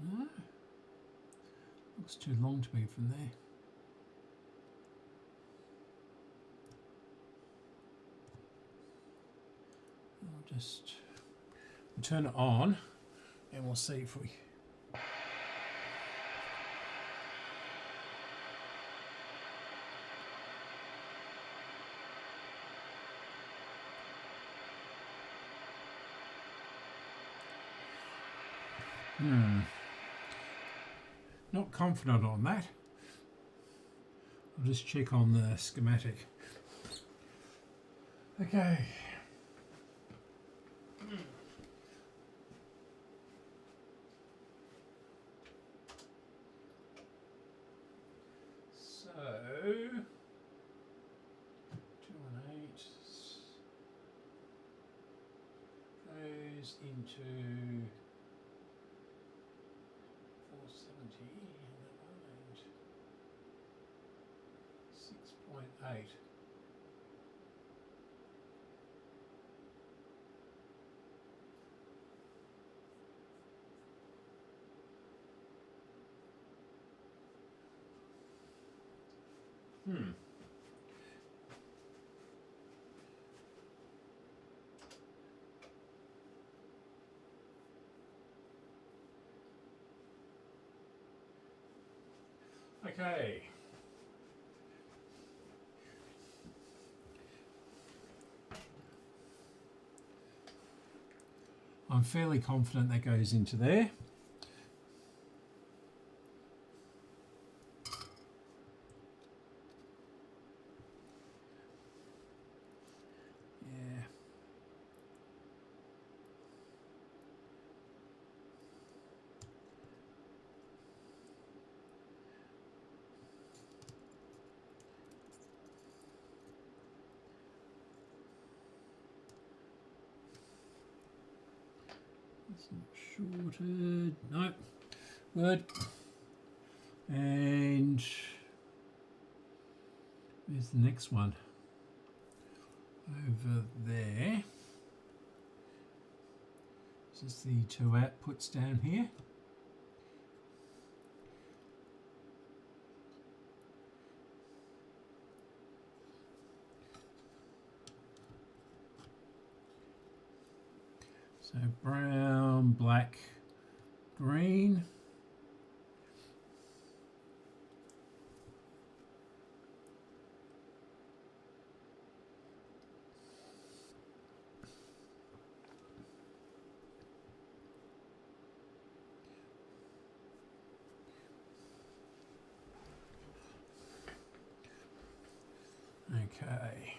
No, looks too long to be from there. I'll just turn it on and we'll see if we... Not confident on that. I'll just check on the schematic. Okay. So 218 goes into 470 and 6.8. Okay. I'm fairly confident that goes into there. Yeah. It's not shorted. Nope. Good. And there's the next one. Over there. This is the two outputs down here. So brown, black, green. Okay.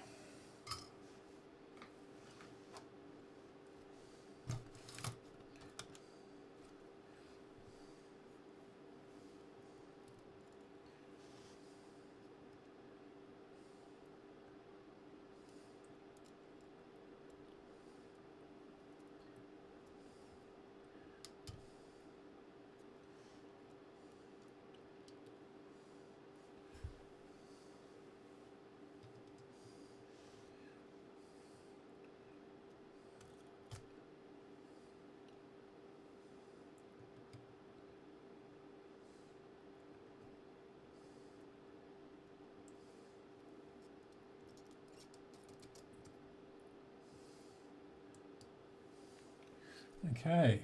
Okay.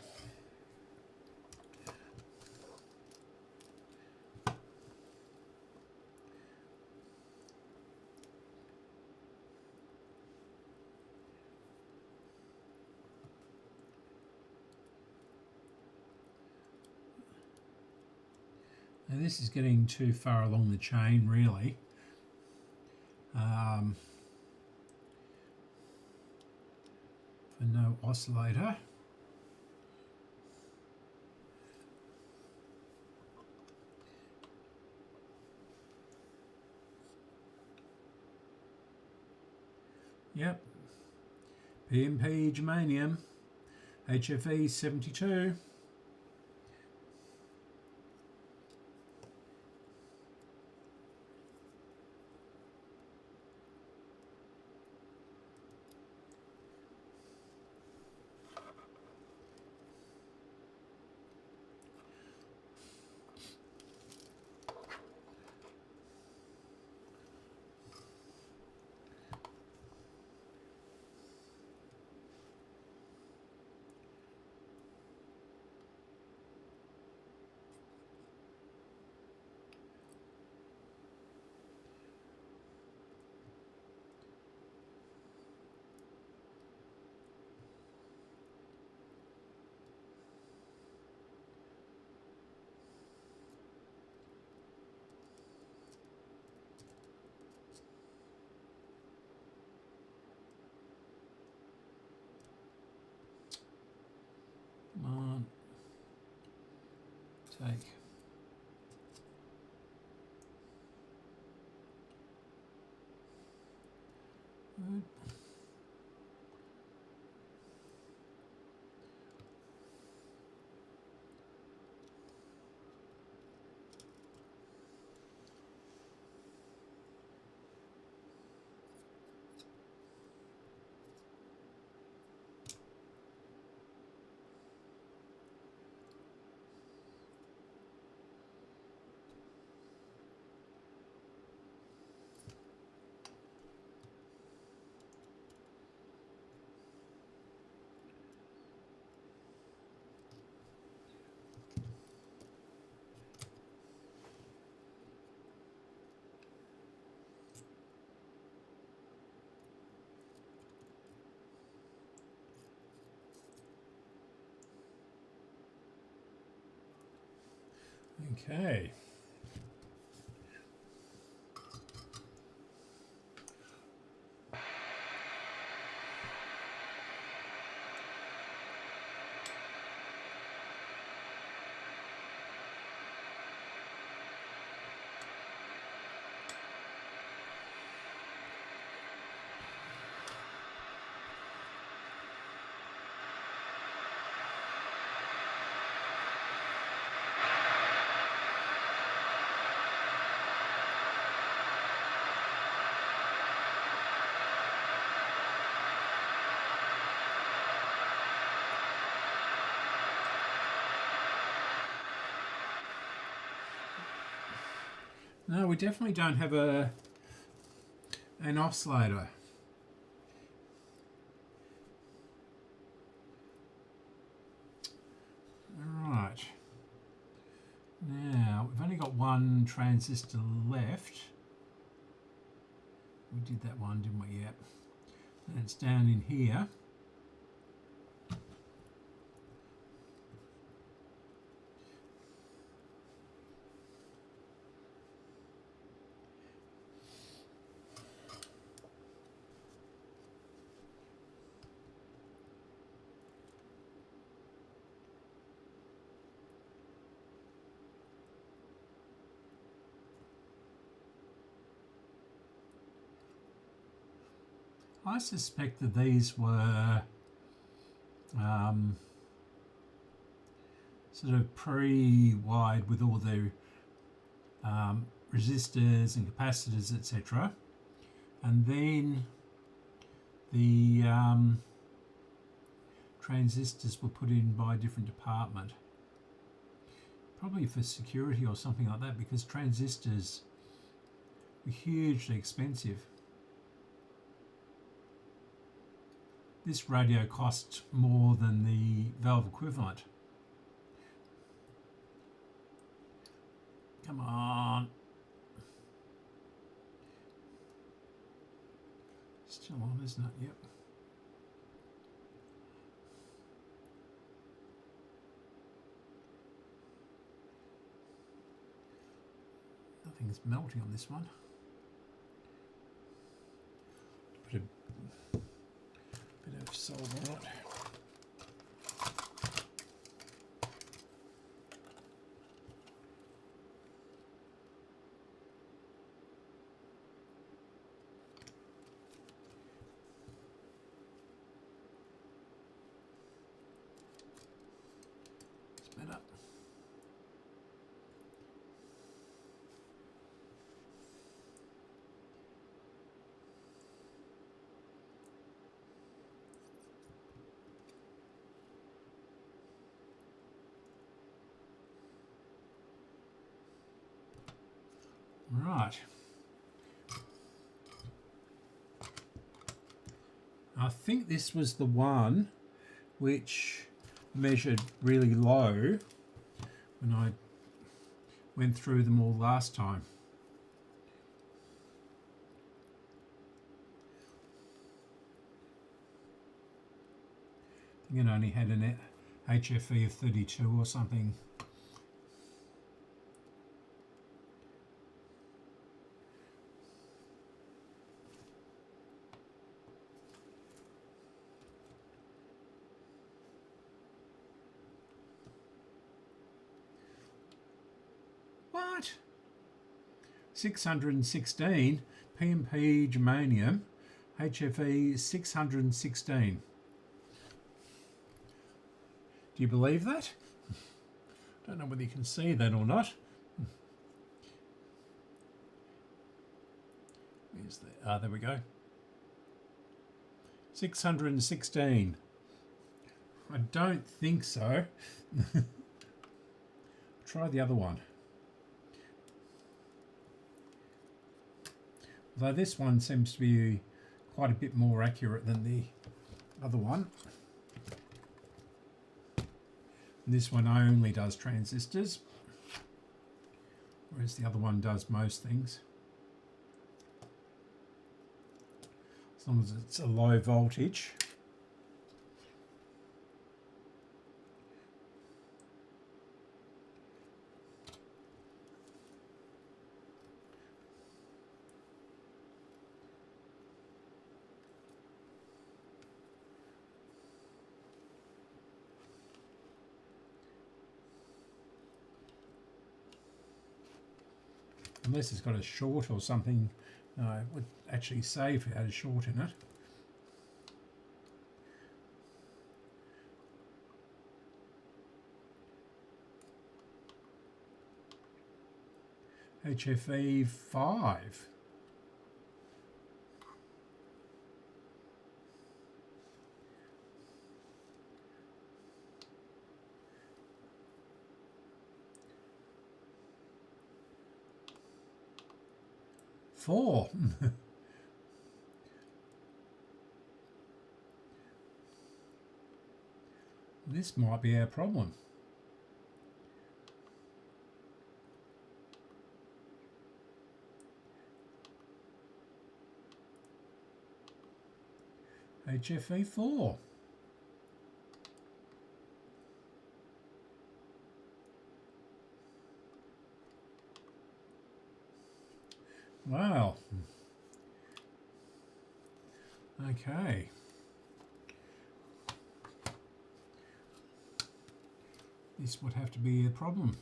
Now this is getting too far along the chain, really. For no oscillator. Yep. PMP germanium, HFE 72. Come on. Take. Good. Okay. No, we definitely don't have an oscillator. Right. Now, we've only got one transistor left. We did that one, didn't we? Yep. And it's down in here. I suspect that these were sort of pre-wired with all the resistors and capacitors, etc. And then the transistors were put in by a different department. Probably for security or something like that, because transistors were hugely expensive. This radio costs more than the valve equivalent. Come on. Still on, isn't it? Yep. Nothing's melting on this one. Put a bit of solder on it. It's better. Right. I think this was the one which measured really low when I went through them all last time. I think it only had an HFE of 32 or something. What? 616 PMP germanium, HFE 616. Do you believe that? Don't know whether you can see that or not. Where's the, there we go. 616. I don't think so. Try the other one. Although this one seems to be quite a bit more accurate than the other one. And this one only does transistors, whereas the other one does most things. As long as it's a low voltage. Unless it's got a short or something, it would actually say if it had a short in it. HFE 5. Four. This might be our problem. HFE 4. Wow. Okay. This would have to be a problem.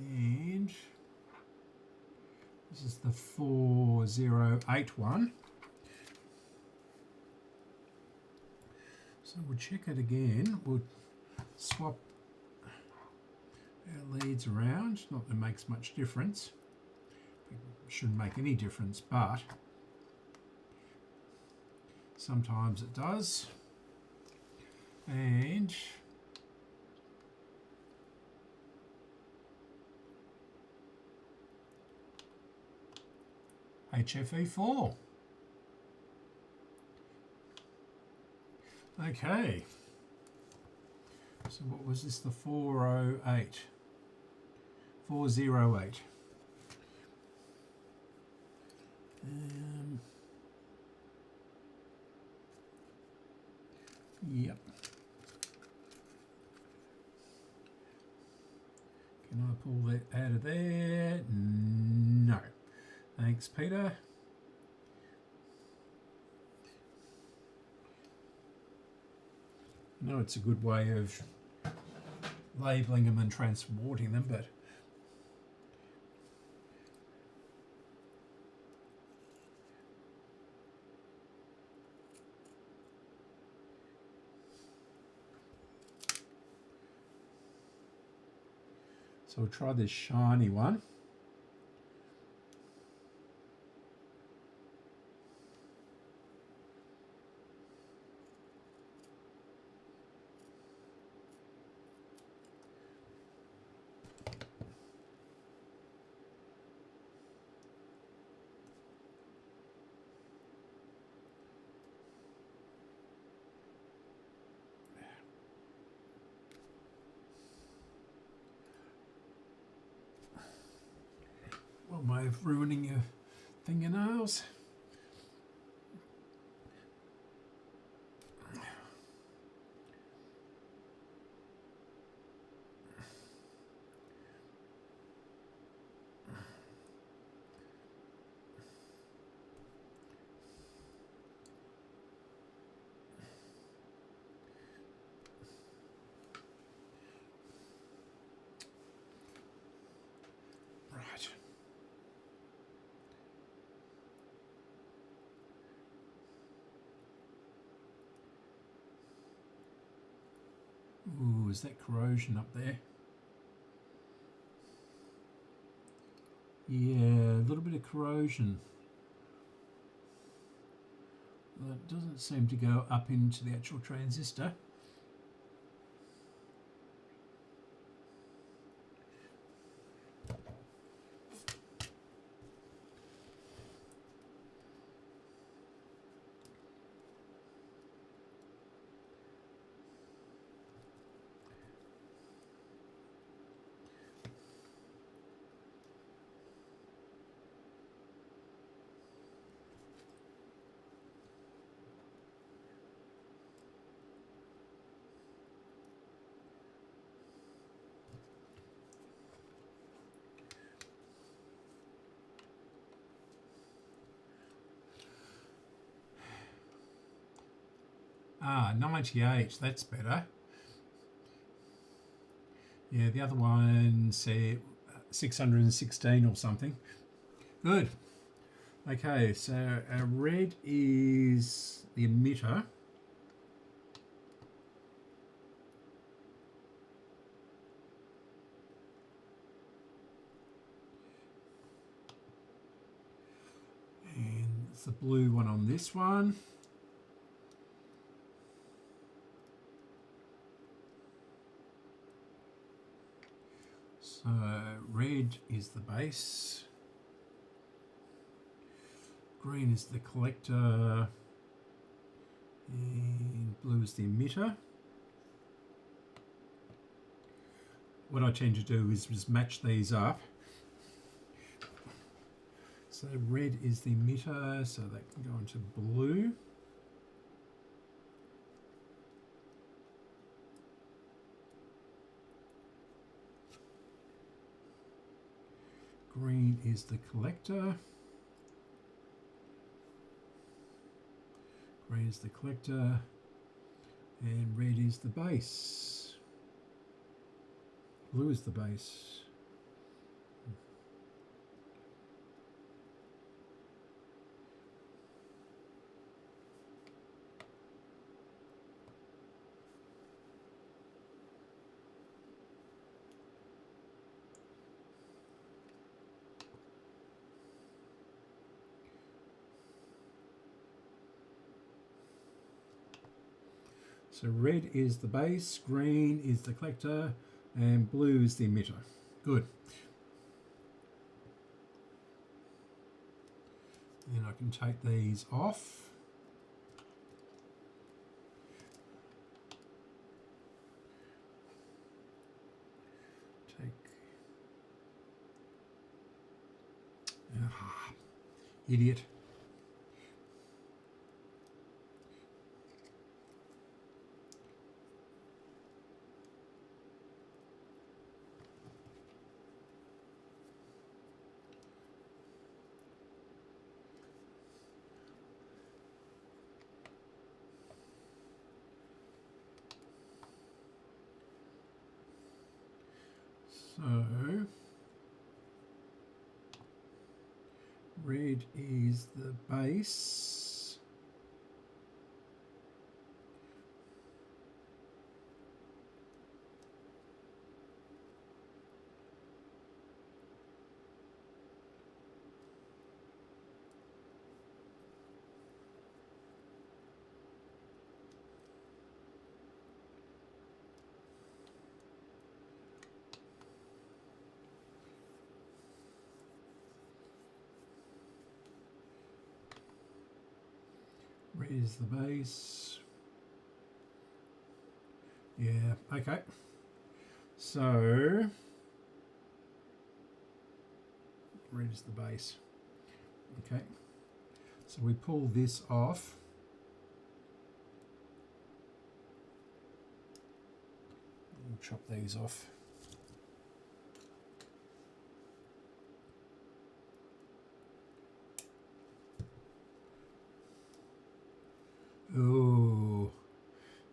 And this is the 4081. So we'll check it again. We'll swap our leads around. Not that it makes much difference. It shouldn't make any difference, but sometimes it does. And HFE 4. Okay. So what was this? The 408. 408. Yep. Can I pull that out of there? No. Thanks, Peter. I know it's a good way of labelling them and transporting them, but so we'll try this shiny one. One way of ruining your fingernails. Right. Ooh, is that corrosion up there? Yeah, a little bit of corrosion. That doesn't seem to go up into the actual transistor. Ah, 98, that's better. Yeah, the other one said 616 or something. Good. Okay, so our red is the emitter. And it's the blue one on this one. So red is the base, green is the collector, and blue is the emitter. What I tend to do is just match these up. So red is the emitter, so that can go into blue. Green is the collector. Green is the collector. And red is the base. Blue is the base. So red is the base, green is the collector, and blue is the emitter. Good. And I can take these off. Take. Ah, idiot. So, red is the base. Red is the base. Yeah, okay. So, red is the base. Okay. So we pull this off. We'll chop these off. Oh,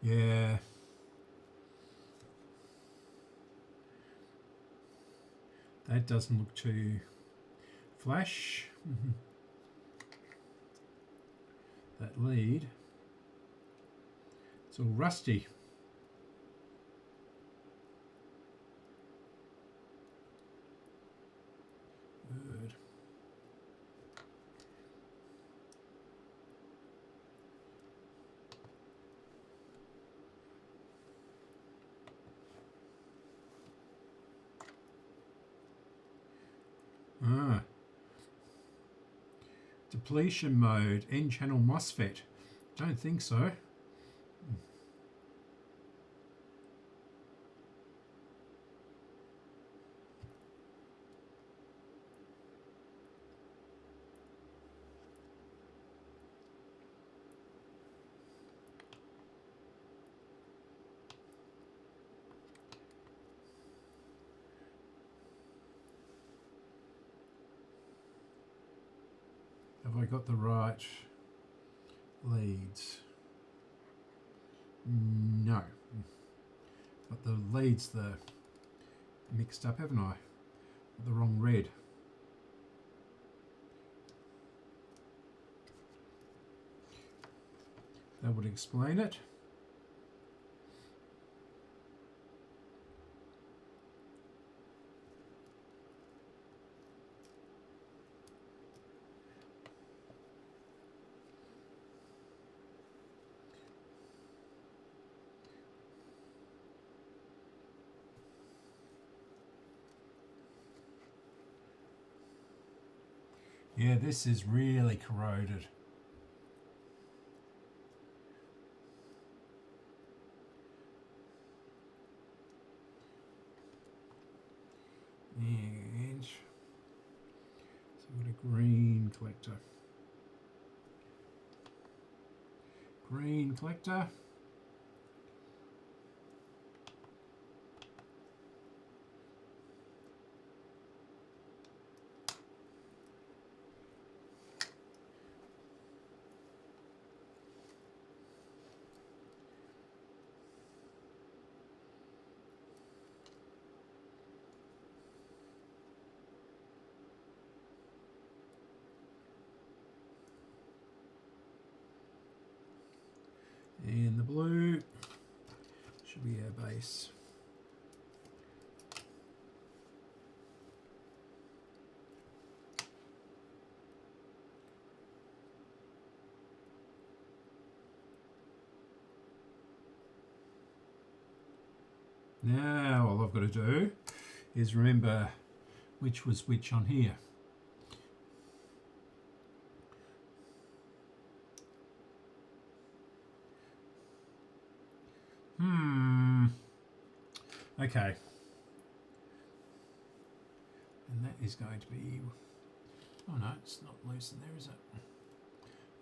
yeah. That doesn't look too flash. That lead, it's all rusty. Good. Ah. Depletion mode, N-channel MOSFET. Don't think so. Have I got the right leads? No. But the leads are mixed up, haven't I? Got the wrong red. That would explain it. Yeah, this is really corroded. And so we've got a green collector. Green collector. And the blue should be our base. Now all I've got to do is remember which was which on here. Okay. And that is going to be, oh no, it's not loose in there, is it?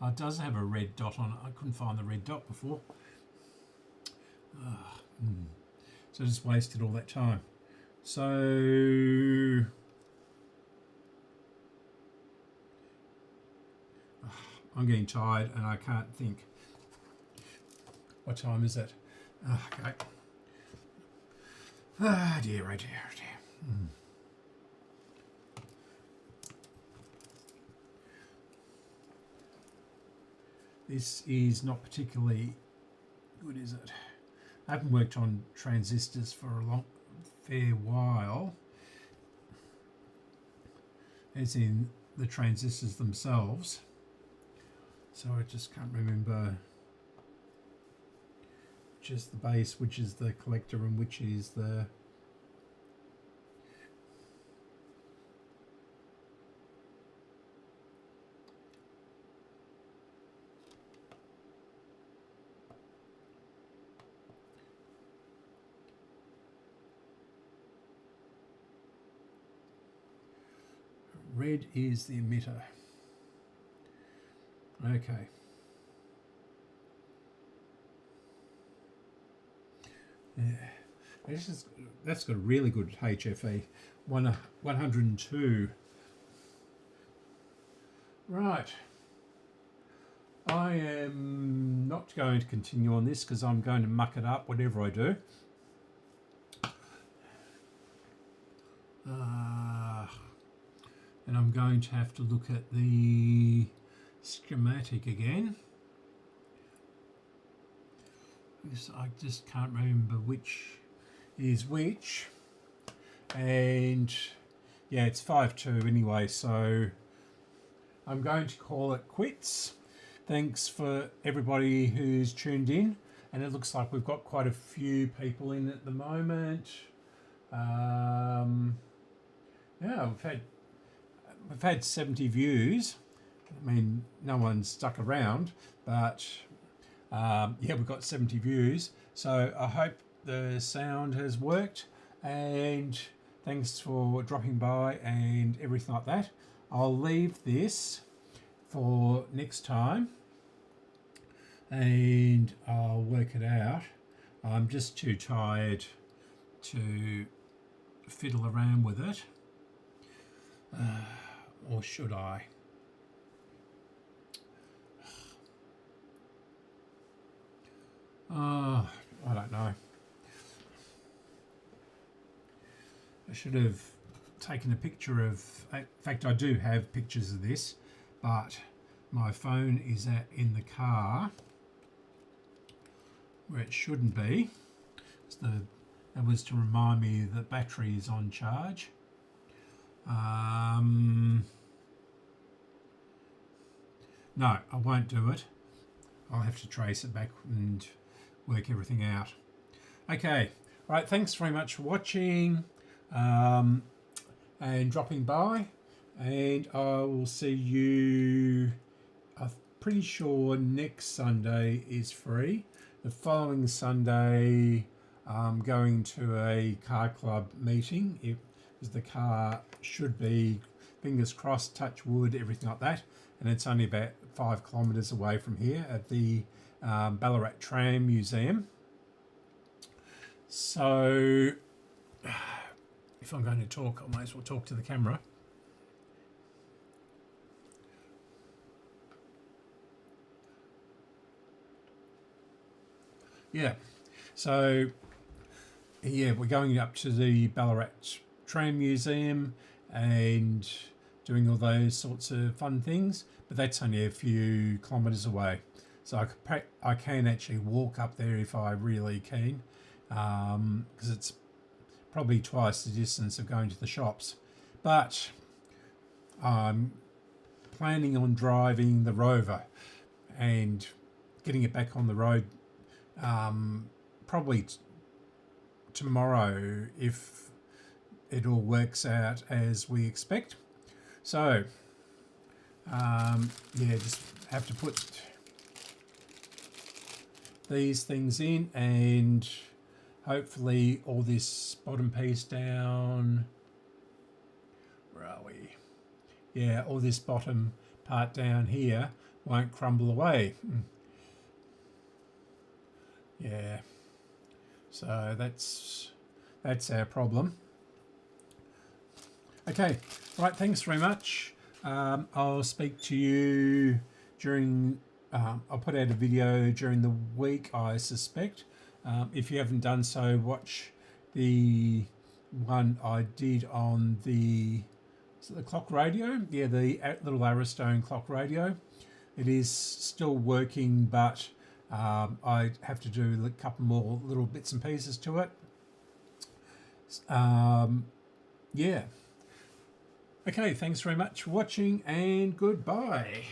Oh, it does have a red dot on it. I couldn't find the red dot before. So I just wasted all that time. So I'm getting tired and I can't think. What time is it? Okay. Ah, dear, oh dear, oh dear. This is not particularly good, is it? I haven't worked on transistors for a fair while, as in the transistors themselves. So I just can't remember which is the base, which is the collector, and which is the red is the emitter. Okay. Yeah. That's got a really good HFE. 102. Right. I am not going to continue on this because I'm going to muck it up whatever I do. And I'm going to have to look at the schematic again. Because I just can't remember which is which. And yeah, it's 5-2 anyway, so I'm going to call it quits. Thanks for everybody who's tuned in, and it looks like we've got quite a few people in at the moment. Yeah, we've had 70 views. I mean, no one's stuck around, but yeah, we've got 70 views. So I hope the sound has worked, and thanks for dropping by and everything like that. I'll leave this for next time and I'll work it out. I'm just too tired to fiddle around with it. Or should I? I don't know. I should have taken a picture of, in fact I do have pictures of this, but my phone is in the car where it shouldn't be. That was to remind me the battery is on charge. No, I won't do it. I'll have to trace it back and work everything out. Okay, right, thanks very much for watching and dropping by, and I will see you, I'm pretty sure next Sunday is free. The following Sunday I'm going to a car club meeting. Because the car should be, fingers crossed, touch wood, everything like that, and it's only about 5 kilometres away from here at the Ballarat Tram Museum. So if I'm going to talk, I might as well talk to the camera. Yeah, so yeah, we're going up to the Ballarat Tram Museum and doing all those sorts of fun things, but that's only a few kilometres away, so I can actually walk up there if I really keen, because it's probably twice the distance of going to the shops. But I'm planning on driving the Rover and getting it back on the road probably tomorrow if it all works out as we expect. So yeah, just have to put these things in, and hopefully all this bottom piece down Where are we? Yeah, all this bottom part down here won't crumble away. Yeah, so that's our problem. Okay, right, thanks very much. I'll speak to you during, I'll put out a video during the week, I suspect. If you haven't done so, watch the one I did on the, is it the clock radio? Yeah, the little Aristone clock radio. It is still working, but I have to do a couple more little bits and pieces to it. Yeah. Okay, thanks very much for watching, and goodbye.